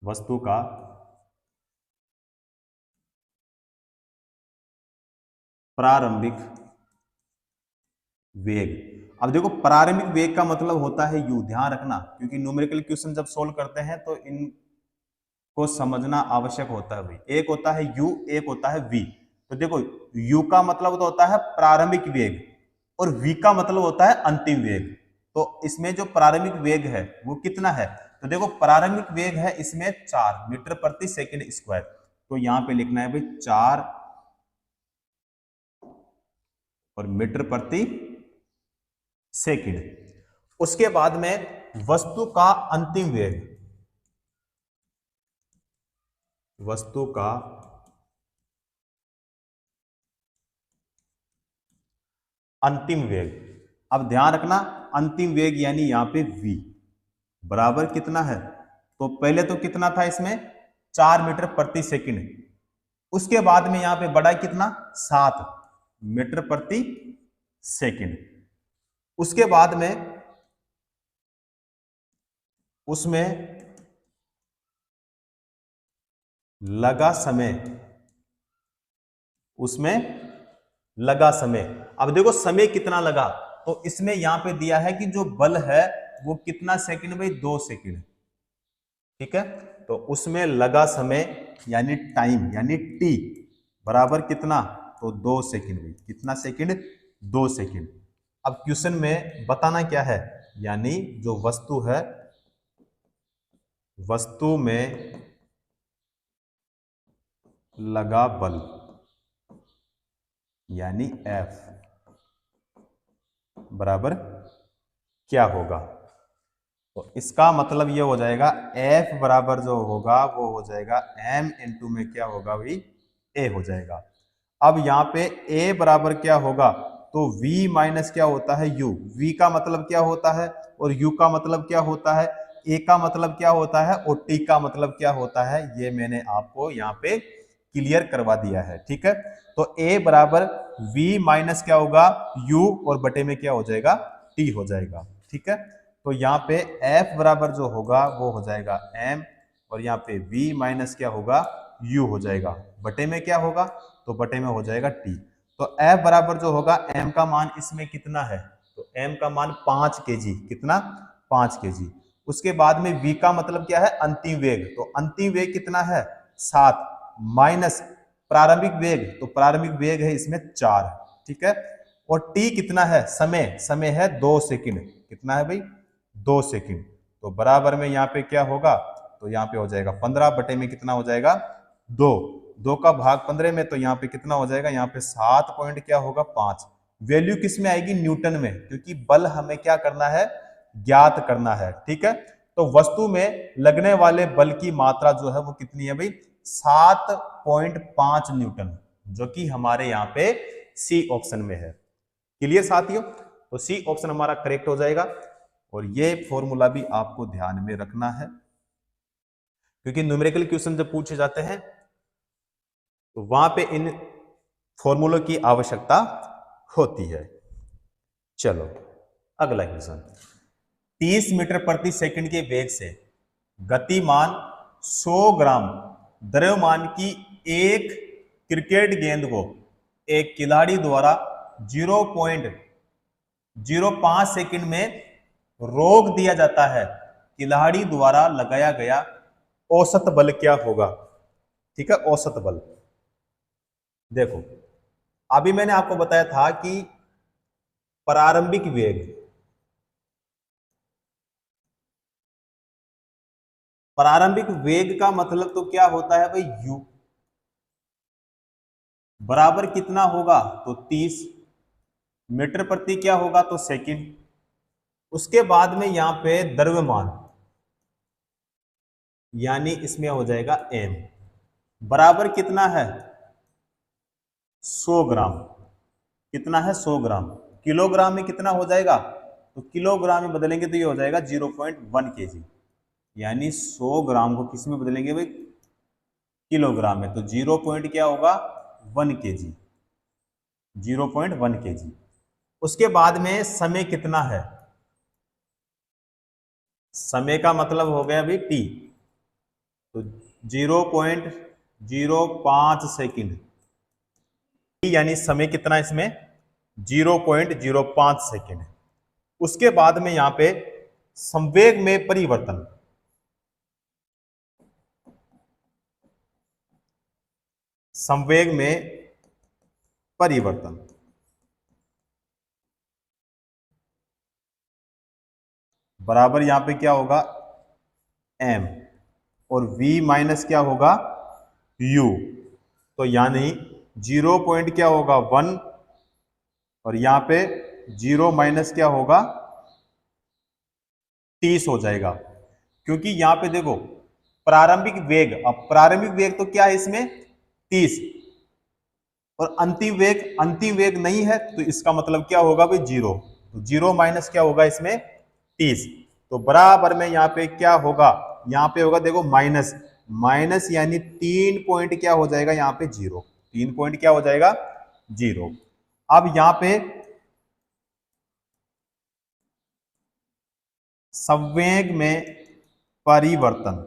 वस्तु का प्रारंभिक वेग। अब देखो प्रारंभिक वेग का मतलब होता है u, ध्यान रखना, क्योंकि न्यूमेरिकल क्वेश्चन जब सोल्व करते हैं तो इनको समझना आवश्यक होता है भाई। एक होता है u, एक होता है v। तो देखो u का मतलब तो होता है प्रारंभिक वेग और v का मतलब होता है अंतिम वेग। तो इसमें जो प्रारंभिक वेग है वो कितना है, तो देखो प्रारंभिक वेग है इसमें 4 मीटर प्रति सेकंड स्क्वायर। तो यहां पे लिखना है भाई 4 और मीटर प्रति सेकंड। उसके बाद में वस्तु का अंतिम वेग, वस्तु का अंतिम वेग। अब ध्यान रखना अंतिम वेग यानी यहां पे v बराबर कितना है, तो पहले तो कितना था इसमें 4 मीटर प्रति सेकंड, उसके बाद में यहां पे बढ़ा कितना 7 मीटर प्रति सेकंड। उसके बाद में उसमें लगा समय, उसमें लगा समय। अब देखो समय कितना लगा, तो इसमें यहां पे दिया है कि जो बल है वो कितना सेकंड भाई, 2 सेकंड, ठीक है। तो उसमें लगा समय यानी टाइम यानी टी बराबर कितना, तो 2 सेकंड हुई। कितना सेकंड? 2 सेकंड। अब क्वेश्चन में बताना क्या है, यानी जो वस्तु है, वस्तु में लगा बल यानी F बराबर क्या होगा। तो इसका मतलब ये हो जाएगा F बराबर जो होगा वो हो जाएगा M इंटू में क्या होगा भाई, A हो जाएगा। अब यहाँ पे A बराबर क्या होगा, तो V माइनस क्या होता है U। V का मतलब क्या होता है और U का मतलब क्या होता है, A का मतलब क्या होता है और T का मतलब क्या होता है, ये मैंने आपको यहाँ पे क्लियर करवा दिया है। ठीक है, तो A बराबर V माइनस क्या होगा U और बटे में क्या हो जाएगा, T हो जाएगा। ठीक है, तो यहाँ पे F बराबर जो होगा वो हो जाएगा M और यहाँ पे V माइनस क्या होगा U हो जाएगा, बटे में क्या होगा, तो बटे में हो जाएगा T। तो F बराबर जो होगा M का मान इसमें कितना है, तो M का मान 5 kg, कितना 5 kg। उसके बाद में V का मतलब क्या है, अंतिम वेग, तो अंतिम वेग कितना है 7 माइनस प्रारंभिक वेग, तो प्रारंभिक वेग है इसमें 4। ठीक है, और T कितना है, समय, समय है 2 सेकंड, कितना है भाई 2 सेकंड। तो बराबर में यहाँ पे क्या होगा, तो यहाँ पे हो जाएगा 15 बटे में कितना हो जाएगा 2, 2 का भाग 15 में, तो यहाँ पे कितना हो जाएगा, यहाँ पे 7 पॉइंट क्या होगा 5। वैल्यू किस में आएगी, न्यूटन में, क्योंकि बल हमें क्या करना है, ज्ञात करना है। ठीक है, तो वस्तु में लगने वाले बल की मात्रा जो है वो कितनी है भाई, 7.5 न्यूटन, जो कि हमारे यहाँ पे सी ऑप्शन में है। क्लियर साथियों, तो सी ऑप्शन हमारा करेक्ट हो जाएगा। और ये फॉर्मूला भी आपको ध्यान में रखना है, क्योंकि न्यूमेरिकल क्वेश्चन जब पूछे जाते हैं तो वहां पे इन फॉर्मूलों की आवश्यकता होती है। चलो अगला क्वेश्चन, 30 मीटर प्रति सेकंड के वेग से गतिमान 100 ग्राम द्रव्यमान की एक क्रिकेट गेंद को एक खिलाड़ी द्वारा 0.05 सेकंड में रोक दिया जाता है, खिलाड़ी द्वारा लगाया गया औसत बल क्या होगा। ठीक है, औसत बल देखो, अभी मैंने आपको बताया था कि प्रारंभिक वेग, प्रारंभिक वेग का मतलब तो क्या होता है भाई u बराबर कितना होगा, तो 30 मीटर प्रति क्या होगा, तो सेकंड। उसके बाद में यहां पे द्रव्यमान, यानी इसमें हो जाएगा m बराबर कितना है 100 ग्राम, कितना है 100 ग्राम। किलोग्राम में कितना हो जाएगा, तो किलोग्राम में बदलेंगे तो ये हो जाएगा 0.1 kg, यानी 100 ग्राम को किस में बदलेंगे भाई, किलोग्राम में, तो 0 पॉइंट क्या होगा 1 kg, 0.1 kg। उसके बाद में समय कितना है, समय का मतलब हो गया भाई t, तो 0.05 सेकंड, यानी समय कितना इसमें 0.05 सेकंड। उसके बाद में यहां पे संवेग में परिवर्तन, संवेग में परिवर्तन बराबर यहां पे क्या होगा m और v माइनस क्या होगा u, तो यानी 0 पॉइंट क्या होगा 1 और यहां पे 0 माइनस क्या होगा 30 हो जाएगा, क्योंकि यहां पे देखो प्रारंभिक वेग, अब प्रारंभिक वेग तो क्या है इसमें 30 और अंतिम वेग, अंतिम वेग नहीं है, तो इसका मतलब क्या होगा भाई 0, तो 0 माइनस क्या होगा इसमें 30, तो बराबर में यहां पे क्या होगा, यहां पे होगा देखो माइनस, माइनस यानी 3 पॉइंट क्या हो जाएगा यहां पे 0, 3 पॉइंट क्या हो जाएगा 0। अब यहां पे संवेग में परिवर्तन,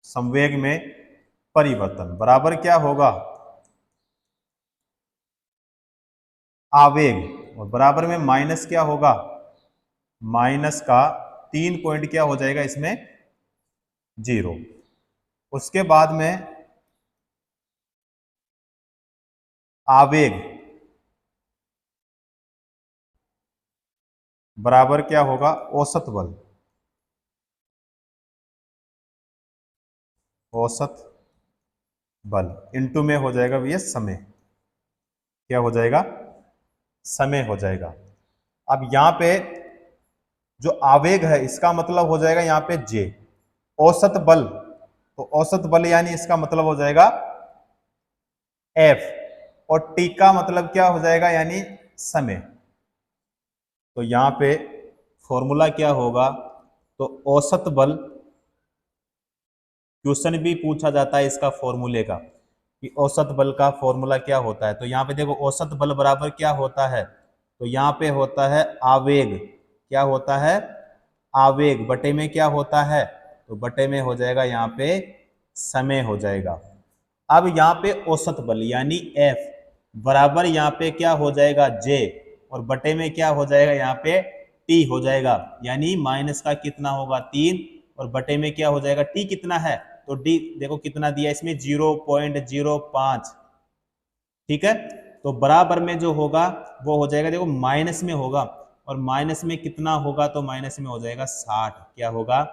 संवेग में परिवर्तन बराबर क्या होगा आवेग, और बराबर में माइनस क्या होगा, माइनस का 3 पॉइंट क्या हो जाएगा इसमें 0। उसके बाद में आवेग बराबर क्या होगा, औसत बल। औसत बल इनटू में हो जाएगा भैया समय, क्या हो जाएगा, समय हो जाएगा। अब यहां पे जो आवेग है इसका मतलब हो जाएगा यहां पे जे, औसत बल, तो औसत बल यानी इसका मतलब हो जाएगा एफ, और टी का मतलब क्या हो जाएगा यानी समय। तो यहां पे फॉर्मूला क्या होगा, तो औसत बल, क्वेश्चन भी पूछा जाता है इसका फॉर्मूले का कि औसत बल का फॉर्मूला क्या होता है। तो यहाँ पे देखो औसत बल बराबर क्या होता है, तो यहाँ पे होता है आवेग, क्या होता है, आवेग बटे में क्या होता है, तो बटे में हो जाएगा यहाँ पे समय हो जाएगा। अब यहाँ पे औसत बल यानी F बराबर यहाँ पे क्या हो जाएगा J, और बटे में क्या हो जाएगा यहाँ पे T हो जाएगा, यानी माइनस का कितना होगा 3, और बटे में क्या हो जाएगा T कितना है, तो D देखो कितना दिया इसमें 0.05, ठीक है। तो बराबर में जो होगा वो हो जाएगा, देखो माइनस में होगा, और माइनस में कितना होगा, तो माइनस में हो जाएगा 60, क्या होगा,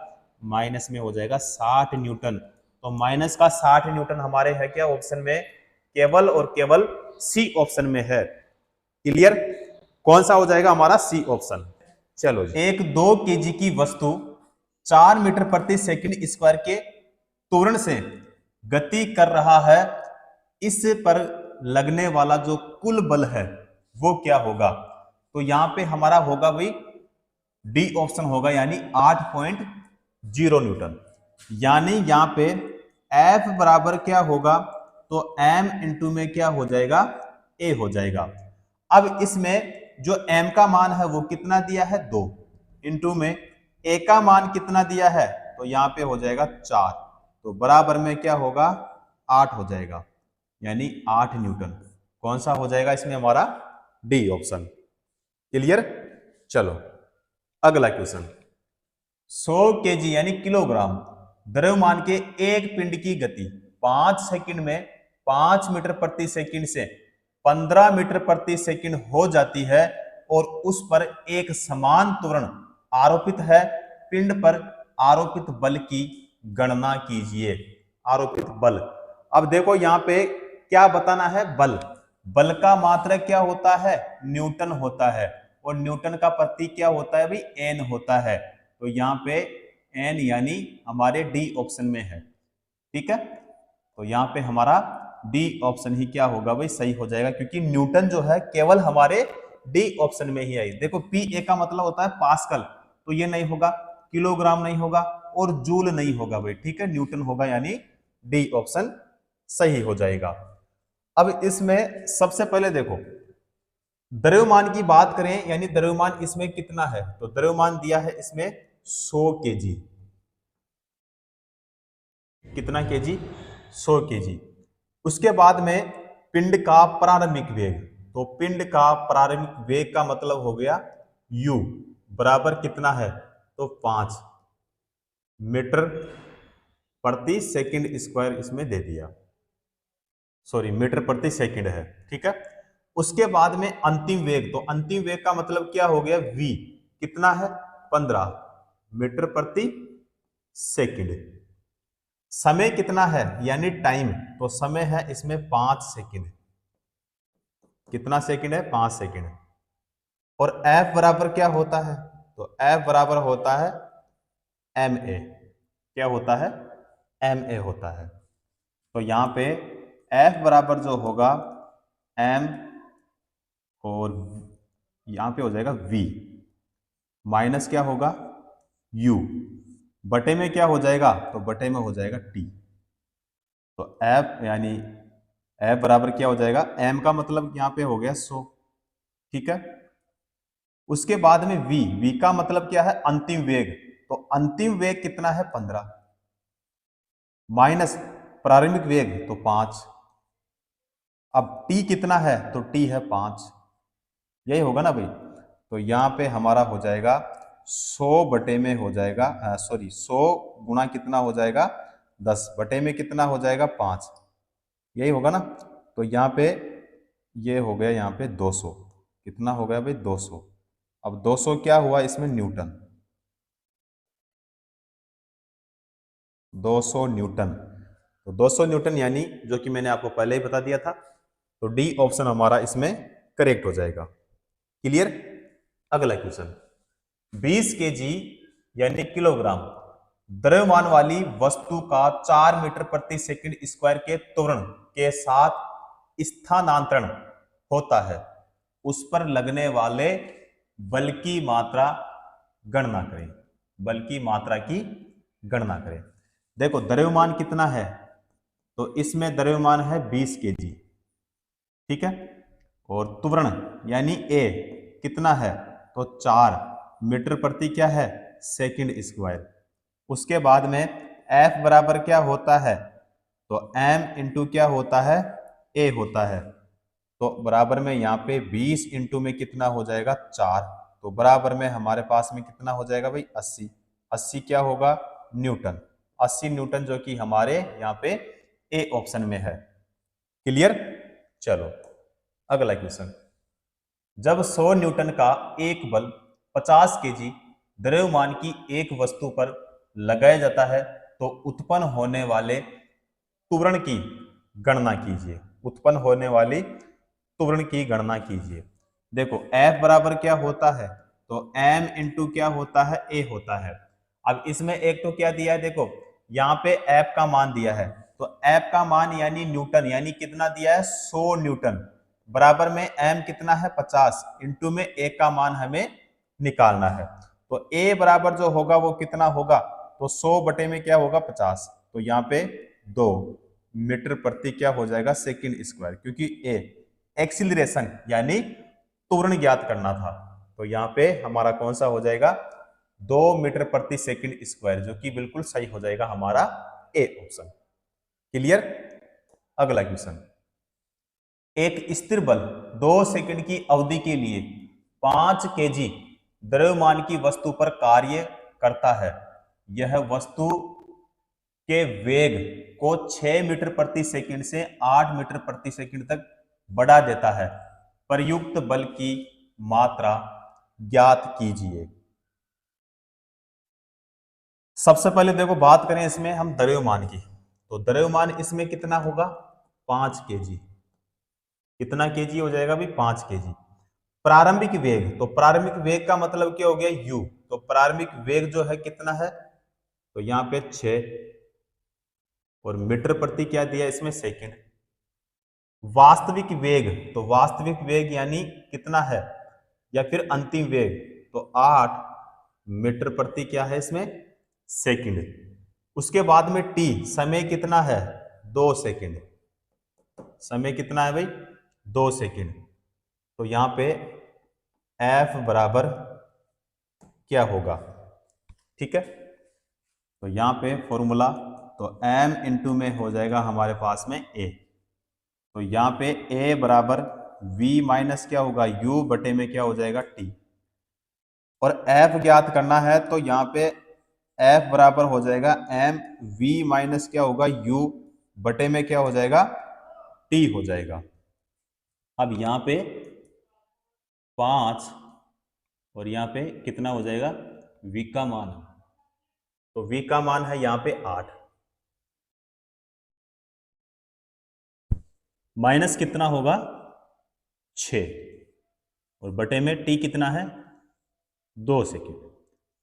माइनस में हो जाएगा 60 न्यूटन। तो माइनस का 60 न्यूटन हमारे है क्या ऑप्शन में, केवल और केवल सी ऑप्शन में है। क्लियर, कौन सा हो जाएगा हमारा, सी ऑप्शन। चलो जी, एक 2 केजी की वस्तु 4 मीटर प्रति सेकंड स्क्वायर के त्वरण से गति कर रहा है, इस पर लगने वाला जो कुल बल है वो क्या होगा, तो यहां पे हमारा होगा भाई डी ऑप्शन होगा, यानी 8.0 न्यूटन। यानी यहां पे F बराबर क्या होगा, तो m इंटू में क्या हो जाएगा, a हो जाएगा। अब इसमें जो m का मान है वो कितना दिया है 2, इंटू में a का मान कितना दिया है, तो यहां पे हो जाएगा 4, तो बराबर में क्या होगा 8 हो जाएगा, यानी 8 न्यूटन। कौन सा हो जाएगा इसमें हमारा, डी ऑप्शन। क्लियर, चलो अगला क्वेश्चन। 100 केजी यानी किलोग्राम द्रव्यमान के एक पिंड की गति 5 सेकंड में 5 मीटर प्रति सेकंड से 15 मीटर प्रति सेकंड हो जाती है, और उस पर एक समान त्वरण आरोपित है, पिंड पर आरोपित बल की गणना कीजिए। आरोपित बल, अब देखो यहां पे क्या बताना है, बल, बल का मात्रक क्या होता है, न्यूटन होता है, और न्यूटन का प्रतीक क्या होता है भाई, एन होता है। तो यहाँ पे एन यानी हमारे डी ऑप्शन में है, ठीक है। तो यहाँ पे हमारा डी ऑप्शन ही क्या होगा भाई, सही हो जाएगा, क्योंकि न्यूटन जो है केवल हमारे डी ऑप्शन में ही आई। देखो पी ए का मतलब होता है पास्कल, तो ये नहीं होगा, किलोग्राम नहीं होगा, और जूल नहीं होगा भाई, ठीक है, न्यूटन होगा, यानी डी ऑप्शन सही हो जाएगा। अब इसमें सबसे पहले देखो द्रव्यमान की बात करें, यानी द्रव्यमान इसमें कितना है, तो द्रव्यमान दिया है इसमें 100 केजी, कितना केजी, 100 केजी। उसके बाद में पिंड का प्रारंभिक वेग, तो पिंड का प्रारंभिक वेग का मतलब हो गया u बराबर कितना है, तो 5 मीटर प्रति सेकंड स्क्वायर इसमें दे दिया, सॉरी मीटर प्रति सेकंड है, ठीक है। उसके बाद में अंतिम वेग, तो अंतिम वेग का मतलब क्या हो गया, v कितना है 15 मीटर प्रति सेकंड। समय कितना है यानी टाइम, तो समय है इसमें 5 सेकंड, कितना सेकंड है 5 सेकंड। और F बराबर क्या होता है, तो F बराबर होता है ma, क्या होता है, ma होता है। तो यहां पे F बराबर जो होगा m, और यहां पे हो जाएगा v माइनस क्या होगा u, बटे में क्या हो जाएगा, तो बटे में हो जाएगा t। तो F यानी F बराबर क्या हो जाएगा, m का मतलब यहां पे हो गया 100, ठीक है। उसके बाद में v का मतलब क्या है, अंतिम वेग, तो अंतिम वेग कितना है 15 माइनस प्रारंभिक वेग तो 5, अब t कितना है, तो t है 5, यही होगा ना भाई। तो यहां पे हमारा हो जाएगा 100 बटे में हो जाएगा, सॉरी 100 गुना कितना हो जाएगा 10 बटे में कितना हो जाएगा 5, यही होगा ना। तो यहाँ पे ये हो गया यहाँ पे 200। कितना हो गया भाई? 200। अब 200 क्या हुआ इसमें? न्यूटन। 200 न्यूटन। तो 200 न्यूटन यानी जो कि मैंने आपको पहले ही बता दिया था, तो डी ऑप्शन हमारा इसमें करेक्ट हो जाएगा। क्लियर? अगला क्वेश्चन, 20 केजी यानी किलोग्राम द्रव्यमान वाली वस्तु का 4 मीटर प्रति सेकंड स्क्वायर के त्वरण के साथ स्थानांतरण होता है, उस पर लगने वाले बल की मात्रा गणना करें। बल की मात्रा की गणना करें। देखो द्रव्यमान कितना है, तो इसमें द्रव्यमान है 20 केजी, ठीक है। और त्वरण यानी ए कितना है, तो 4 मीटर प्रति क्या है? Second square. उसके बाद में F बराबर क्या होता है, तो m इंटू क्या होता है? A होता है। तो बराबर में यहाँ पे 20 इंटू में कितना हो जाएगा? 4। तो बराबर में हमारे पास में कितना हो जाएगा भाई? 80। 80 क्या होगा? न्यूटन। 80 न्यूटन, जो कि हमारे यहाँ पे ए ऑप्शन में है। क्लियर? चलो अगला क्वेश्चन, जब 100 न्यूटन का एक बल 50 केजी द्रव्यमान की एक वस्तु पर लगाया जाता है तो उत्पन्न होने वाले त्वरण की गणना कीजिए। उत्पन्न होने वाली त्वरण की गणना कीजिए। देखो F बराबर क्या होता है, तो m इंटू क्या होता है? A होता है। अब इसमें एक तो क्या दिया है, देखो यहाँ पे F का मान दिया है, तो F का मान यानी न्यूटन, यानी कितना दिया है? 100 न्यूटन। बराबर में m कितना है? 50। इंटू में A का मान हमें निकालना है। तो A बराबर जो होगा वो कितना होगा, तो 100 बटे में क्या होगा? 50। तो यहाँ पे 2 मीटर प्रति क्या हो जाएगा? सेकंड स्क्वायर, क्योंकि A एक्सीलरेशन यानी त्वरण ज्ञात करना था। तो यहाँ पे हमारा कौन सा हो जाएगा? 2 मीटर प्रति सेकंड स्क्वायर, जो कि बिल्कुल सही हो जाएगा हमारा ए ऑप्शन। क्लियर? अगला क्वेश्चन, एक स्थिर बल 2 सेकंड की अवधि के लिए 5 केजी द्रव्यमान की वस्तु पर कार्य करता है। यह वस्तु के वेग को 6 मीटर प्रति सेकंड से 8 मीटर प्रति सेकंड तक बढ़ा देता है। प्रयुक्त बल की मात्रा ज्ञात कीजिए। सबसे पहले देखो बात करें इसमें हम द्रव्यमान की, तो द्रव्यमान इसमें कितना होगा? 5 केजी। कितना केजी हो जाएगा भाई? 5 केजी। प्रारंभिक वेग, तो प्रारंभिक वेग का मतलब क्या हो गया? u। तो प्रारंभिक वेग जो है कितना है, तो यहाँ पे 6 और मीटर प्रति क्या दिया इसमें? सेकंड। वास्तविक वेग, तो वास्तविक वेग यानी कितना है, या फिर अंतिम वेग, तो 8 मीटर प्रति क्या है इसमें? सेकंड। उसके बाद में t समय कितना है? 2 सेकंड। समय कितना है भाई? 2 सेकंड। तो यहां पे F बराबर क्या होगा? ठीक है, तो यहां पे फॉर्मूला, तो m इंटू में हो जाएगा हमारे पास में a। तो यहाँ पे a बराबर v माइनस क्या होगा? u बटे में क्या हो जाएगा? t। और f ज्ञात करना है, तो यहाँ पे f बराबर हो जाएगा m v माइनस क्या होगा? u बटे में क्या हो जाएगा? t हो जाएगा। अब यहाँ पे 5 और यहाँ पे कितना हो जाएगा? v का मान, तो v का मान है यहाँ पे 8, माइनस कितना होगा? 6, और बटे में t कितना है? 2 सेकेंड।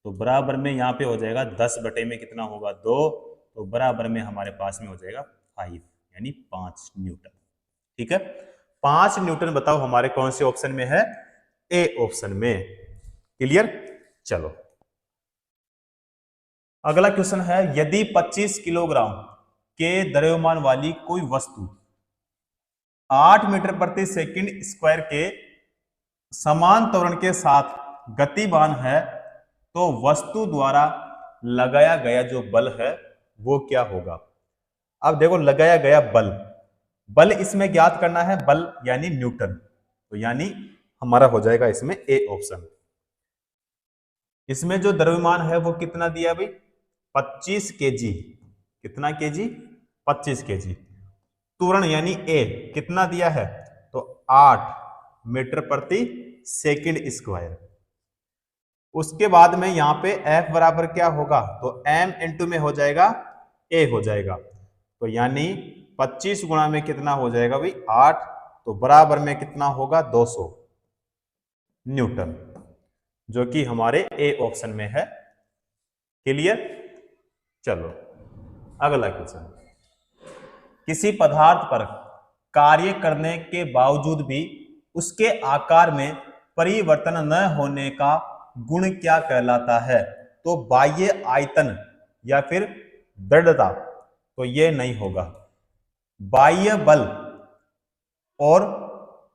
तो बराबर में यहाँ पे हो जाएगा 10 बटे में कितना होगा? 2। तो बराबर में हमारे पास में हो जाएगा 5, यानी 5 न्यूटन। ठीक है, 5 न्यूटन बताओ हमारे कौन से ऑप्शन में है? ए ऑप्शन में। क्लियर? चलो अगला क्वेश्चन है, यदि 25 किलोग्राम के द्रव्यमान वाली कोई वस्तु 8 मीटर प्रति सेकंड स्क्वायर के समान त्वरण के साथ गतिमान है, तो वस्तु द्वारा लगाया गया जो बल है वो क्या होगा? अब देखो लगाया गया बल, बल इसमें ज्ञात करना है, बल यानी न्यूटन। तो यानी हमारा हो जाएगा इसमें ए ऑप्शन। इसमें जो द्रव्यमान है वो कितना दिया भाई? 25 केजी। कितना केजी? 25 केजी। त्वरण यानी ए कितना दिया है? तो 8 मीटर प्रति सेकंड स्क्वायर। उसके बाद में यहाँ पे F बराबर क्या होगा, तो m इंटू में हो जाएगा a हो जाएगा, तो यानी 25 गुणा में कितना हो जाएगा भाई 8, तो बराबर में कितना होगा 200 न्यूटन, जो कि हमारे ए ऑप्शन में है। क्लियर। चलो अगला क्वेश्चन, किसी पदार्थ पर कार्य करने के बावजूद भी उसके आकार में परिवर्तन न होने का गुण क्या कहलाता है, तो बाह्य आयतन या फिर दृढ़ता, तो ये नहीं होगा। बाह्य बल और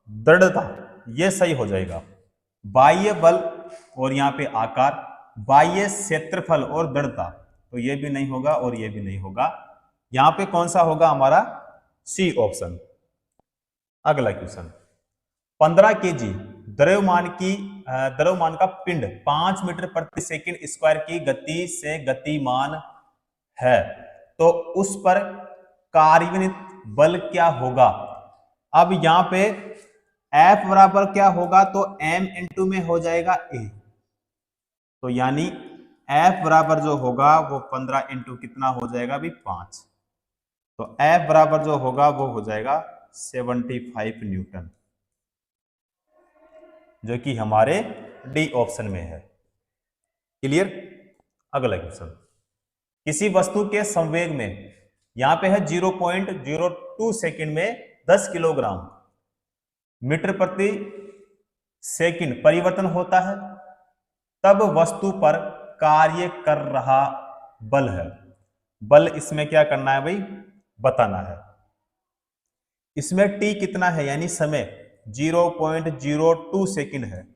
दृढ़ता ये सही हो जाएगा। बाह्य बल और यहाँ पे आकार, बाह्य क्षेत्रफल और दृढ़ता, तो ये भी नहीं होगा और ये भी नहीं होगा। यहां पे कौन सा होगा हमारा, सी ऑप्शन। अगला क्वेश्चन, 15 केजी द्रव्यमान का पिंड 5 मीटर प्रति सेकंड स्क्वायर की गति से गतिमान है, तो उस पर कार्यान्वित बल क्या होगा। अब यहां पे F बराबर क्या होगा, तो m इंटू में हो जाएगा a, तो यानी F बराबर जो होगा वो 15 इंटू कितना हो जाएगा भी 5, तो F बराबर जो होगा वो हो जाएगा 75 न्यूटन, जो कि हमारे डी ऑप्शन में है। क्लियर। अगला क्वेश्चन, किसी वस्तु के संवेग में यहां पे है 0.02 सेकंड में 10 किलोग्राम मीटर प्रति सेकंड परिवर्तन होता है, तब वस्तु पर कार्य कर रहा बल है। बल इसमें क्या करना है भाई, बताना है। इसमें t कितना है, यानी समय 0.02 सेकंड है।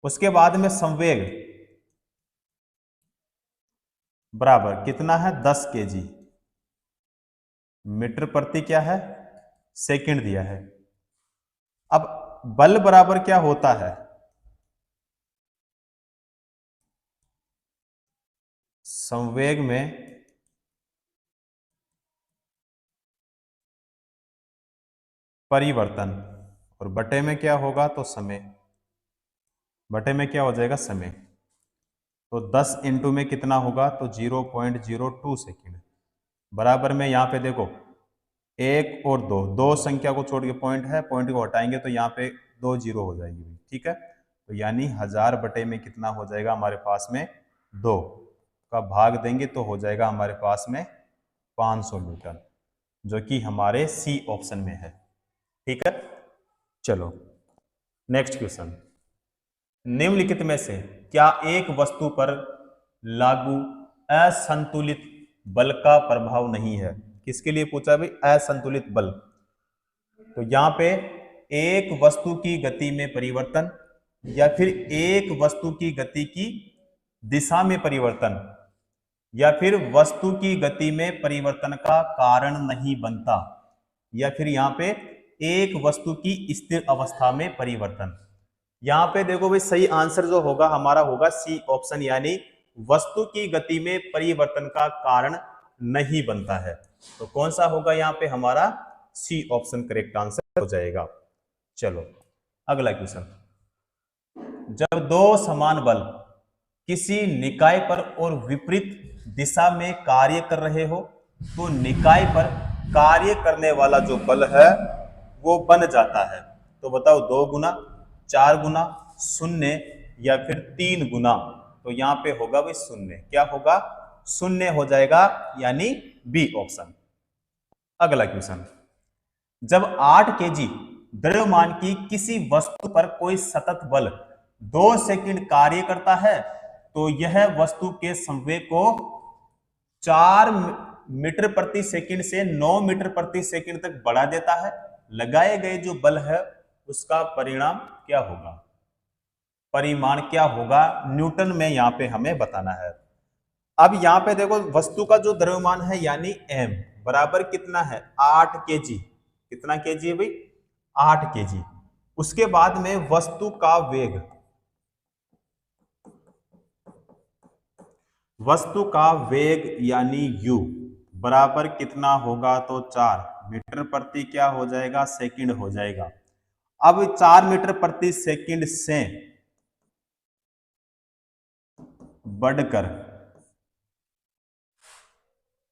उसके बाद में संवेग बराबर कितना है 10 केजी मीटर प्रति क्या है सेकंड दिया है। अब बल बराबर क्या होता है, संवेग में परिवर्तन और बटे में क्या होगा, तो समय, बटे में क्या हो जाएगा समय, तो 10 इंटू में कितना होगा, तो 0.02 सेकंड बराबर में यहाँ पे देखो 1 और 2, दो संख्या को छोड़ के पॉइंट है, पॉइंट को हटाएंगे तो यहाँ पे 2 जीरो हो जाएगी। ठीक है, तो यानी 1000 बटे में कितना हो जाएगा हमारे पास में 2 का भाग देंगे तो हो जाएगा हमारे पास में 500 न्यूटन, जो कि हमारे सी ऑप्शन में है। ठीक है। चलो नेक्स्ट क्वेश्चन, निम्नलिखित में से क्या एक वस्तु पर लागू असंतुलित बल का प्रभाव नहीं है। किसके लिए पूछा भाई, असंतुलित बल। तो यहां पे एक वस्तु की गति में परिवर्तन या फिर एक वस्तु की गति की दिशा में परिवर्तन या फिर वस्तु की गति में परिवर्तन का कारण नहीं बनता, या फिर यहां पे एक वस्तु की स्थिर अवस्था में परिवर्तन। यहां पे देखो भाई सही आंसर जो होगा हमारा होगा सी ऑप्शन, यानी वस्तु की गति में परिवर्तन का कारण नहीं बनता है। तो कौन सा होगा यहाँ पे हमारा सी ऑप्शन करेक्ट आंसर हो जाएगा। चलो अगला क्वेश्चन, जब दो समान बल किसी निकाय पर और विपरीत दिशा में कार्य कर रहे हो तो निकाय पर कार्य करने वाला जो बल है वो बन जाता है। तो बताओ 2 गुना, 4 गुना, 0 या फिर 3 गुना। तो यहां पे होगा भाई 0, क्या होगा 0 हो जाएगा, यानी बी ऑप्शन। अगला क्वेश्चन, जब 8 केजी द्रव्यमान की किसी वस्तु पर कोई सतत बल 2 सेकंड कार्य करता है तो यह वस्तु के संवेग को 4 मीटर प्रति सेकंड से 9 मीटर प्रति सेकंड तक बढ़ा देता है। लगाए गए जो बल है उसका परिणाम क्या होगा, परिमाण क्या होगा, न्यूटन में यहां पे हमें बताना है। अब यहां पे देखो वस्तु का जो द्रव्यमान है यानी m बराबर कितना है 8 केजी। कितना केजी है भाई 8 केजी। उसके बाद में वस्तु का वेग, वस्तु का वेग यानी u बराबर कितना होगा, तो 4 मीटर प्रति क्या हो जाएगा, सेकंड हो जाएगा। अब 4 मीटर प्रति सेकंड से बढ़कर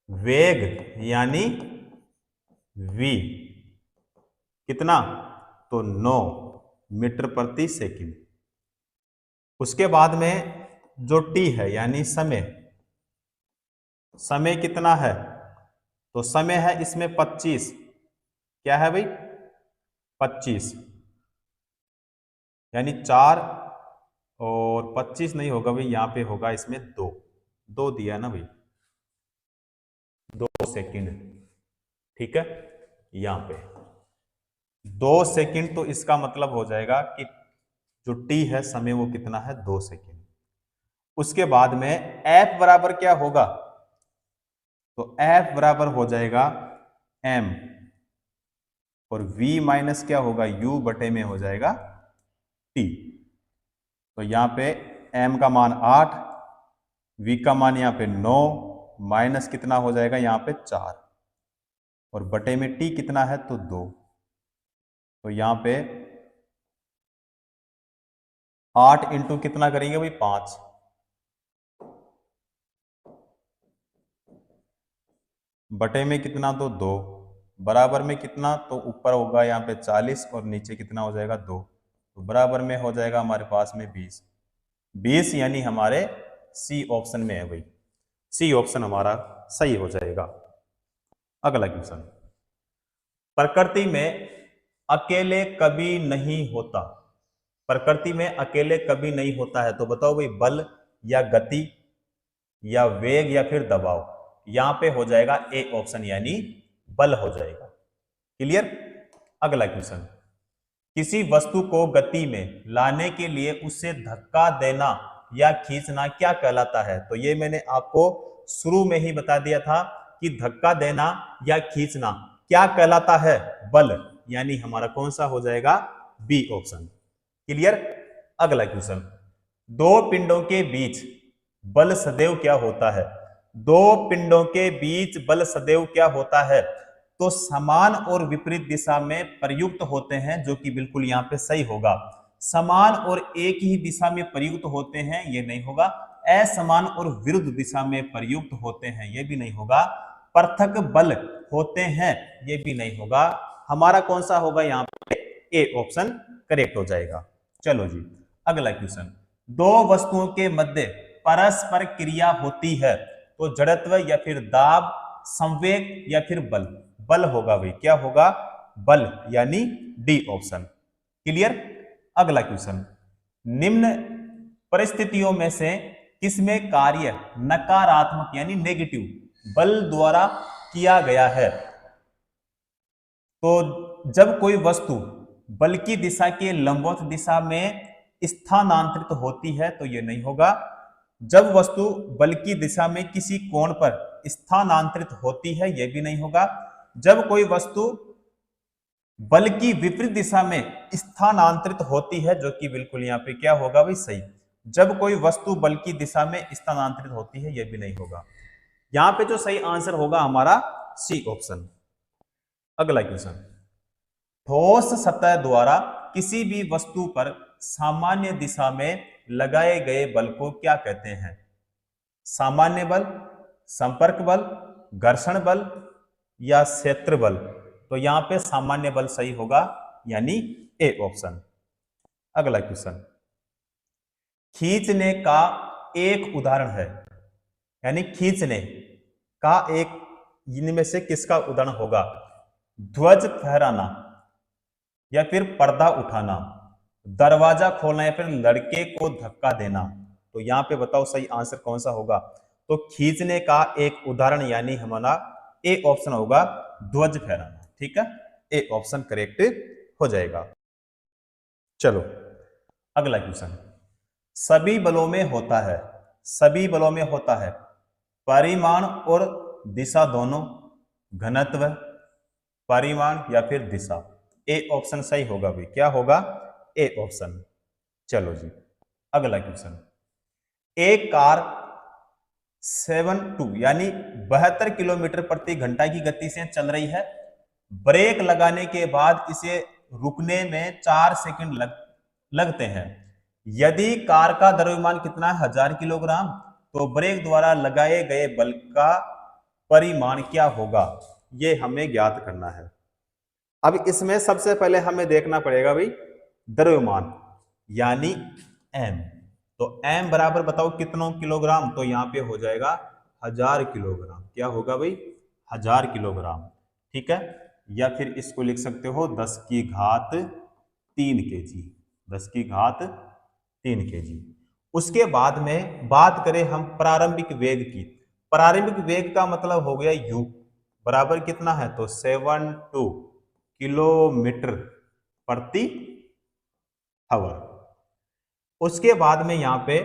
वेग यानी v कितना, तो 9 मीटर प्रति सेकंड। उसके बाद में जो t है यानी समय, समय कितना है, तो समय है इसमें 25, क्या है भाई 25, यानी 4 और 25 नहीं होगा भाई, यहां पे होगा इसमें 2 दिया ना भाई, 2 सेकंड, ठीक है। यहां पे 2 सेकंड, तो इसका मतलब हो जाएगा कि जो टी है समय वो कितना है, 2 सेकंड। उसके बाद में एफ बराबर क्या होगा, तो एफ बराबर हो जाएगा एम, और v माइनस क्या होगा, u बटे में हो जाएगा t। तो यहां पे m का मान 8, v का मान यहां पे 9, माइनस कितना हो जाएगा यहां पे 4, और बटे में t कितना है, तो 2। तो यहां पे 8 इंटू कितना करेंगे भाई 5, बटे में कितना, तो 2, बराबर में कितना, तो ऊपर होगा यहाँ पे 40 और नीचे कितना हो जाएगा 2, तो बराबर में हो जाएगा हमारे पास में 20, यानी हमारे सी ऑप्शन में है भाई, सी ऑप्शन हमारा सही हो जाएगा। अगला क्वेश्चन, प्रकृति में अकेले कभी नहीं होता, प्रकृति में अकेले कभी नहीं होता है, तो बताओ भाई बल या गति या वेग या फिर दबाव। यहां पे हो जाएगा ए ऑप्शन यानी बल हो जाएगा। क्लियर। अगला क्वेश्चन, किसी वस्तु को गति में लाने के लिए उसे धक्का देना या खींचना क्या कहलाता है, तो ये मैंने आपको शुरू में ही बता दिया था कि धक्का देना या खींचना क्या कहलाता है, बल, यानी हमारा कौन सा हो जाएगा, बी ऑप्शन। क्लियर। अगला क्वेश्चन, दो पिंडों के बीच बल सदैव क्या होता है, दो पिंडों के बीच बल सदैव क्या होता है, तो समान और विपरीत दिशा में प्रयुक्त होते हैं, जो कि बिल्कुल यहां पे सही होगा। समान और एक ही दिशा में प्रयुक्त होते हैं, ये नहीं होगा। असमान और विरुद्ध दिशा में प्रयुक्त होते हैं, ये भी नहीं होगा। पृथक बल होते हैं, ये भी नहीं होगा। हमारा कौन सा होगा यहाँ पे, ए ऑप्शन करेक्ट हो जाएगा। चलो जी अगला क्वेश्चन, दो वस्तुओं के मध्य परस्पर क्रिया होती है, तो जड़त्व या फिर दाब, संवेग या फिर बल, बल होगा भाई, क्या होगा, बल, यानी डी ऑप्शन। क्लियर। अगला क्वेश्चन, निम्न परिस्थितियों में से किसमें कार्य नकारात्मक यानी नेगेटिव बल द्वारा किया गया है, तो जब कोई वस्तु बल की दिशा के लंबवत दिशा में स्थानांतरित होती है, तो यह नहीं होगा। जब वस्तु बल की दिशा में किसी कोण पर स्थानांतरित होती है, यह भी नहीं होगा। जब कोई वस्तु बल की विपरीत दिशा में स्थानांतरित होती है, जो कि बिल्कुल यहां पे क्या होगा भाई, सही। जब कोई वस्तु बल की दिशा में स्थानांतरित होती है, यह भी नहीं होगा। यहां पे जो सही आंसर होगा हमारा सी ऑप्शन। अगला क्वेश्चन, ठोस सतह द्वारा किसी भी वस्तु पर सामान्य दिशा में लगाए गए बल को क्या कहते हैं, सामान्य बल, संपर्क बल, घर्षण बल या क्षेत्र बल, तो यहां पे सामान्य बल सही होगा, यानी ए ऑप्शन। अगला क्वेश्चन, खींचने का एक उदाहरण है, यानी खींचने का एक, इनमें से किसका उदाहरण होगा, ध्वज फहराना या फिर पर्दा उठाना, दरवाजा खोलना या फिर लड़के को धक्का देना, तो यहां पे बताओ सही आंसर कौन सा होगा, तो खींचने का एक उदाहरण यानी हमारा ए ऑप्शन होगा, ध्वज फहराना। ठीक है, ए ऑप्शन करेक्ट हो जाएगा। चलो अगला क्वेश्चन, सभी बलों में होता है, सभी बलों में होता है परिमाण और दिशा दोनों, घनत्व, परिमाण या फिर दिशा, ए ऑप्शन सही होगा भाई, क्या होगा, ए ऑप्शन। चलो जी अगला क्वेश्चन, एक कार 72 यानी 72 किलोमीटर प्रति घंटा की गति से चल रही है, ब्रेक लगाने के बाद इसे रुकने में 4 सेकंड लगते हैं। यदि कार का द्रव्यमान कितना है 1000 किलोग्राम, तो ब्रेक द्वारा लगाए गए बल का परिमाण क्या होगा, ये हमें ज्ञात करना है। अब इसमें सबसे पहले हमें देखना पड़ेगा भाई द्रव्यमान यानी m। तो m बराबर बताओ कितनों किलोग्राम, तो यहां पे हो जाएगा 1000 किलोग्राम। क्या होगा भाई 1000 किलोग्राम, ठीक है। या फिर इसको लिख सकते हो 10 की घात 3 kg, 10 की घात 3 kg। उसके बाद में बात करें हम प्रारंभिक वेग की। प्रारंभिक वेग का मतलब हो गया u बराबर कितना है, तो 72 किलोमीटर प्रति आवर। उसके बाद में यहां पे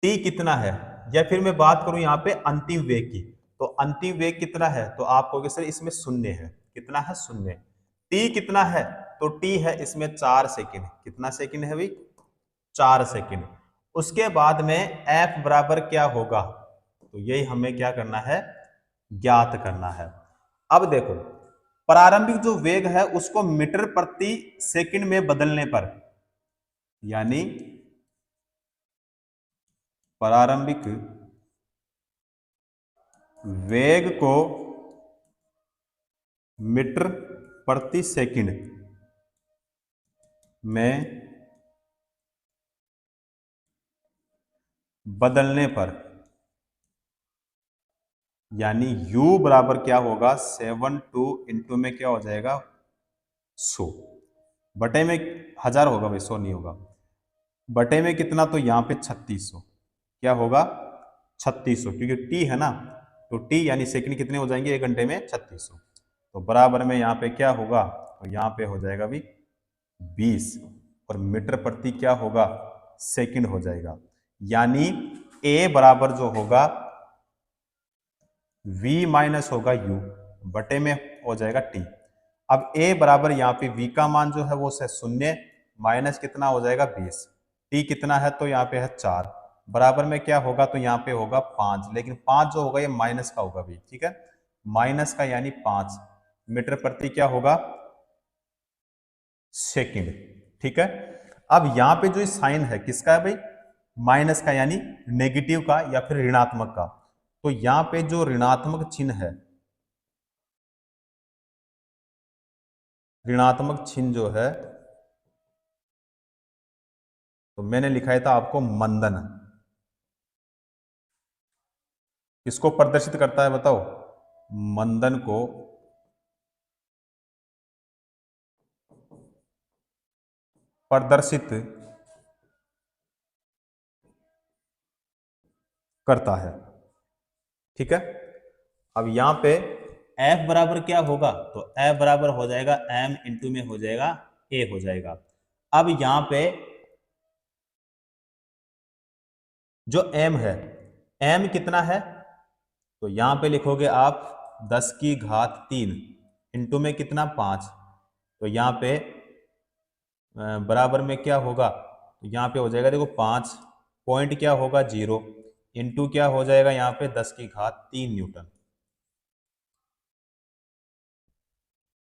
t कितना है, या फिर मैं बात करूं यहां पे अंतिम वेग की, तो अंतिम वेग कितना है, तो आप कहोगे सर इसमें शून्य है। कितना है, शून्य। t कितना है, तो t है इसमें 4 सेकंड। कितना सेकंड है भाई, 4 सेकंड। उसके बाद में f बराबर क्या होगा, तो यही हमें क्या करना है, ज्ञात करना है। अब देखो प्रारंभिक जो वेग है उसको मीटर प्रति सेकंड में बदलने पर, यानी प्रारंभिक वेग को मीटर प्रति सेकंड में बदलने पर, यानी u बराबर क्या होगा 72 इंटू में क्या हो जाएगा 100, बटे में 1000 होगा भाई, 100 नहीं होगा। बटे में कितना, तो यहाँ पे 3600। क्या होगा 3600, क्योंकि t है ना, तो t यानी सेकंड कितने हो जाएंगे 1 घंटे में 3600। तो बराबर में यहाँ पे क्या होगा, तो यहाँ पे हो जाएगा भी 20, और मीटर प्रति क्या होगा सेकंड हो जाएगा। यानी a बराबर जो होगा v माइनस होगा u, बटे में हो जाएगा t। अब a बराबर यहाँ पे v का मान जो है वो से 0 माइनस कितना हो जाएगा 20, t कितना है, तो यहाँ पे है 4, बराबर में क्या होगा, तो यहाँ पे होगा 5, लेकिन 5 जो होगा ये माइनस का होगा भी, ठीक है, माइनस का, यानी 5 मीटर प्रति क्या होगा सेकंड, ठीक है। अब यहाँ पे जो साइन है किसका है भाई, माइनस का, यानी नेगेटिव का या फिर ऋणात्मक का। तो यहाँ पे जो ऋणात्मक चिन्ह है, ऋणात्मक चिन्ह जो है, तो मैंने लिखा था आपको मंदन, किसको प्रदर्शित करता है बताओ, मंदन को प्रदर्शित करता है, ठीक है। अब यहां पे F बराबर क्या होगा, तो F बराबर हो जाएगा m इंटू में हो जाएगा a हो जाएगा। अब यहां पे जो m है, m कितना है, तो यहां पे लिखोगे आप 10 की घात 3 इंटू में कितना 5, तो यहाँ पे बराबर में क्या होगा, तो यहाँ पे हो जाएगा देखो 5 पॉइंट क्या होगा 0 इंटू क्या हो जाएगा यहाँ पे 10 की घात 3 न्यूटन।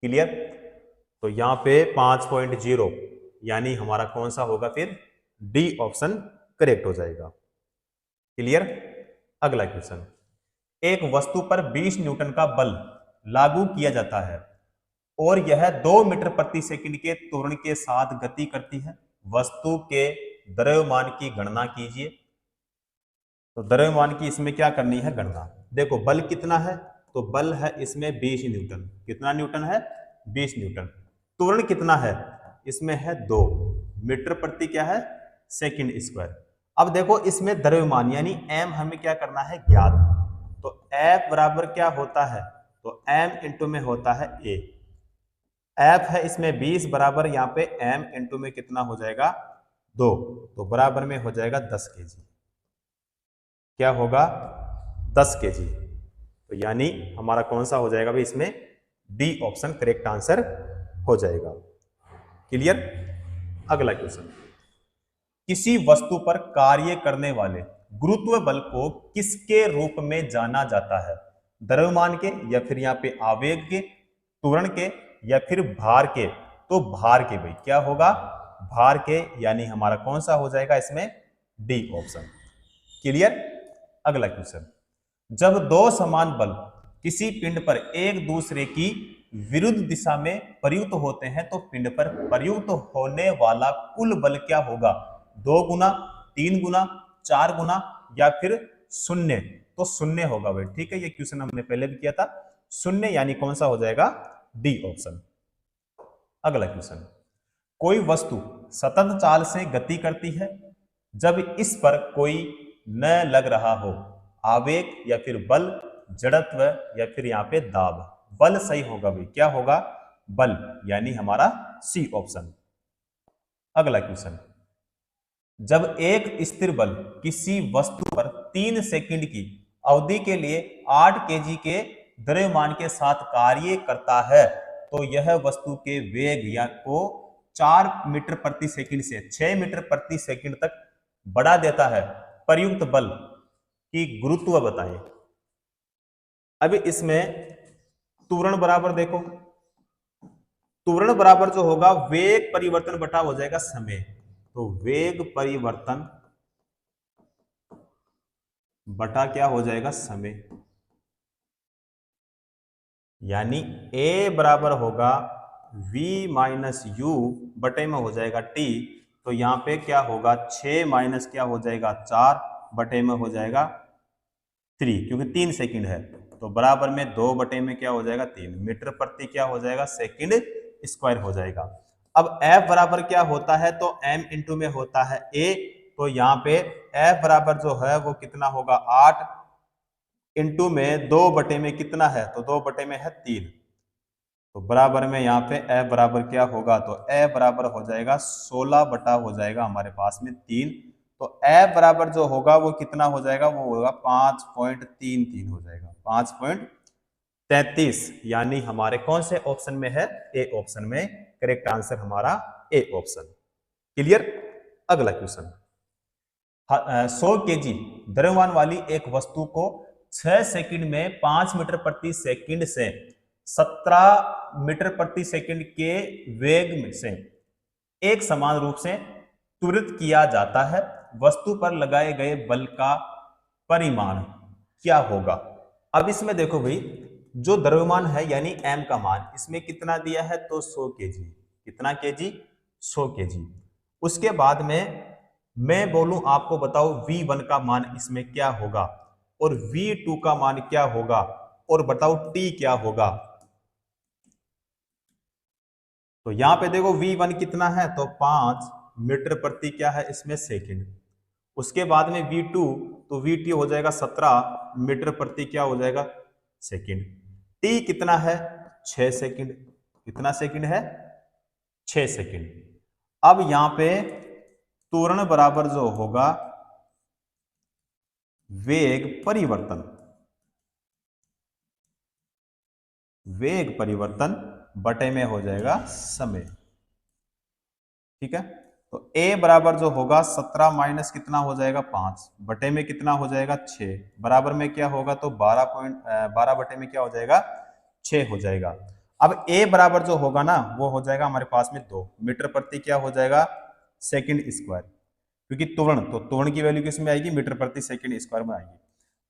क्लियर, तो यहाँ पे 5.0, यानी हमारा कौन सा होगा फिर, डी ऑप्शन करेक्ट हो जाएगा। क्लियर। अगला क्वेश्चन, एक वस्तु पर 20 न्यूटन का बल लागू किया जाता है और यह 2 मीटर प्रति सेकंड के त्वरण के साथ गति करती है। वस्तु के द्रव्यमान की गणना कीजिए। तो द्रव्यमान की इसमें क्या करनी है गणना। देखो बल कितना है, तो बल है इसमें 20 न्यूटन। कितना न्यूटन है, 20 न्यूटन। त्वरण कितना है, इसमें है 2 मीटर प्रति क्या है सेकंड स्क्वायर। अब देखो इसमें द्रव्यमान यानी m हमें क्या करना है ज्ञात। तो F बराबर क्या होता है, तो m इंटू में होता है a। F है इसमें 20 बराबर यहाँ पे m इंटू में कितना हो जाएगा 2, तो बराबर में हो जाएगा 10 kg। क्या होगा 10 kg। तो यानी हमारा कौन सा हो जाएगा भाई, इसमें डी ऑप्शन करेक्ट आंसर हो जाएगा। क्लियर। अगला क्वेश्चन, किसी वस्तु पर कार्य करने वाले गुरुत्व बल को किसके रूप में जाना जाता है। द्रव्यमान के, या फिर यहाँ पे आवेग के, त्वरण के, या फिर भार के? तो भार के भाई, क्या होगा? भार के, यानी हमारा कौन सा हो जाएगा इसमें? D option. क्लियर? अगला क्वेश्चन, जब दो समान बल किसी पिंड पर एक दूसरे की विरुद्ध दिशा में प्रयुक्त होते हैं तो पिंड पर प्रयुक्त होने वाला कुल बल क्या होगा? 2 गुना, 3 गुना, 4 गुना, या फिर शून्य? तो शून्य होगा भाई। ठीक है, ये क्वेश्चन हमने पहले भी किया था। शून्य, यानी कौन सा हो जाएगा? D option. अगला क्वेश्चन, कोई वस्तु सतत चाल से गति करती है जब इस पर कोई न लग रहा हो, आवेग या फिर बल, जड़त्व या फिर यहाँ पे दाब? बल सही होगा भाई, क्या होगा? बल, यानी हमारा सी ऑप्शन। अगला क्वेश्चन, जब एक स्थिर बल किसी वस्तु पर 3 सेकंड की अवधि के लिए 8 केजी के द्रव्यमान के साथ कार्य करता है तो यह वस्तु के वेग या को 4 मीटर प्रति सेकंड से 6 मीटर प्रति सेकंड तक बढ़ा देता है। प्रयुक्त बल की गुरुत्व बताएं। अभी इसमें त्वरण बराबर देखो, त्वरण बराबर जो होगा वेग परिवर्तन बटा हो जाएगा समय। तो वेग परिवर्तन बटा क्या हो जाएगा? समय। यानी A बराबर होगा V माइनस यू बटे में हो जाएगा T। तो यहाँ पे क्या होगा? 6 माइनस क्या हो जाएगा? 4 बटे में हो जाएगा 3, क्योंकि 3 सेकंड है। तो बराबर में 2 बटे में क्या हो जाएगा? 3 मीटर प्रति क्या हो जाएगा? सेकंड स्क्वायर हो जाएगा। अब F बराबर क्या होता है? तो M इंटू में होता है A। तो यहाँ पे F बराबर जो है वो कितना होगा? 8 इंटू में 2 बटे में कितना है? तो 2 बटे में है 3। तो बराबर में यहाँ पे F बराबर क्या होगा? तो F बराबर हो जाएगा 16 बटा हो जाएगा हमारे पास में 3। तो F बराबर जो होगा वो कितना हो जाएगा? वो होगा 5.33 हो जाएगा, 5.33। यानी हमारे कौन से ऑप्शन में है? ए ऑप्शन में करेक्ट आंसर हमारा ए ऑप्शन। क्लियर? अगला क्वेश्चन, 100 केजी द्रव्यमान वाली एक वस्तु को 6 सेकंड में 5 मीटर प्रति सेकंड से 17 मीटर प्रति सेकंड के वेग से एक समान रूप से त्वरित किया जाता है। वस्तु पर लगाए गए बल का परिमाण क्या होगा? अब इसमें देखो भाई, जो द्रव्यमान है यानी m का मान इसमें कितना दिया है? तो 100 केजी। कितना केजी? 100 केजी। उसके बाद में मैं बोलूं आपको बताओ V1 का मान इसमें क्या होगा और V2 का मान क्या होगा, और बताओ T क्या होगा? तो यहां पे देखो V1 कितना है? तो 5 मीटर प्रति क्या है इसमें? सेकंड। उसके बाद में V2, तो V2 हो जाएगा 17 मीटर प्रति क्या हो जाएगा? सेकंड। T कितना है? 6 सेकंड। कितना सेकंड है? 6 सेकंड। अब यहां पे त्वरण बराबर जो होगा वेग परिवर्तन, वेग परिवर्तन बटे में हो जाएगा समय। ठीक है, तो A बराबर जो होगा 17 माइनस कितना हो जाएगा? 5 बटे में कितना हो जाएगा? 6 बराबर में क्या होगा? तो 12 बटे में क्या हो जाएगा? 6 हो जाएगा। अब A बराबर जो होगा ना वो हो जाएगा हमारे पास में 2 मीटर प्रति क्या हो जाएगा? सेकंड स्क्वायर, क्योंकि त्वरण, तो त्वरण की वैल्यू किसमें आएगी? मीटर प्रति सेकंड स्क्वायर में आएगी।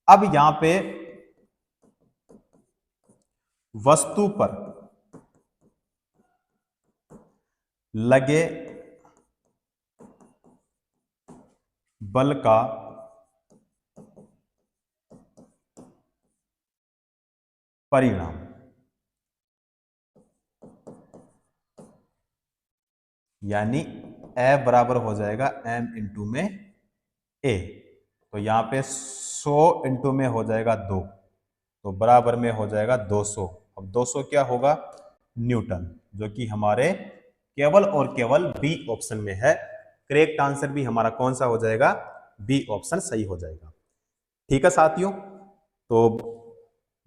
अब यहां पे वस्तु पर लगे बल का परिणाम, यानी F बराबर हो जाएगा M इंटू में A। तो यहां पे 100 इंटू में हो जाएगा 2, तो बराबर में हो जाएगा 200। अब 200 क्या होगा? न्यूटन, जो कि हमारे केवल और केवल बी ऑप्शन में है। करेक्ट आंसर भी हमारा कौन सा हो जाएगा? बी ऑप्शन सही हो जाएगा। ठीक है साथियों, तो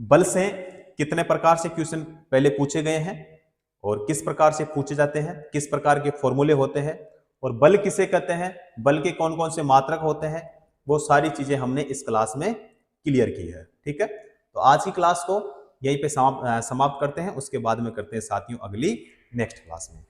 बल से कितने प्रकार से क्वेश्चन पहले पूछे गए हैं और किस प्रकार से पूछे जाते हैं, किस प्रकार के फॉर्मूले होते हैं और बल किसे कहते हैं, बल के कौन कौन से मात्रक होते हैं, वो सारी चीजें हमने इस क्लास में क्लियर की है। ठीक है, तो आज की क्लास को यहीं पे समाप्त करते हैं, उसके बाद में करते हैं साथियों अगली नेक्स्ट क्लास में।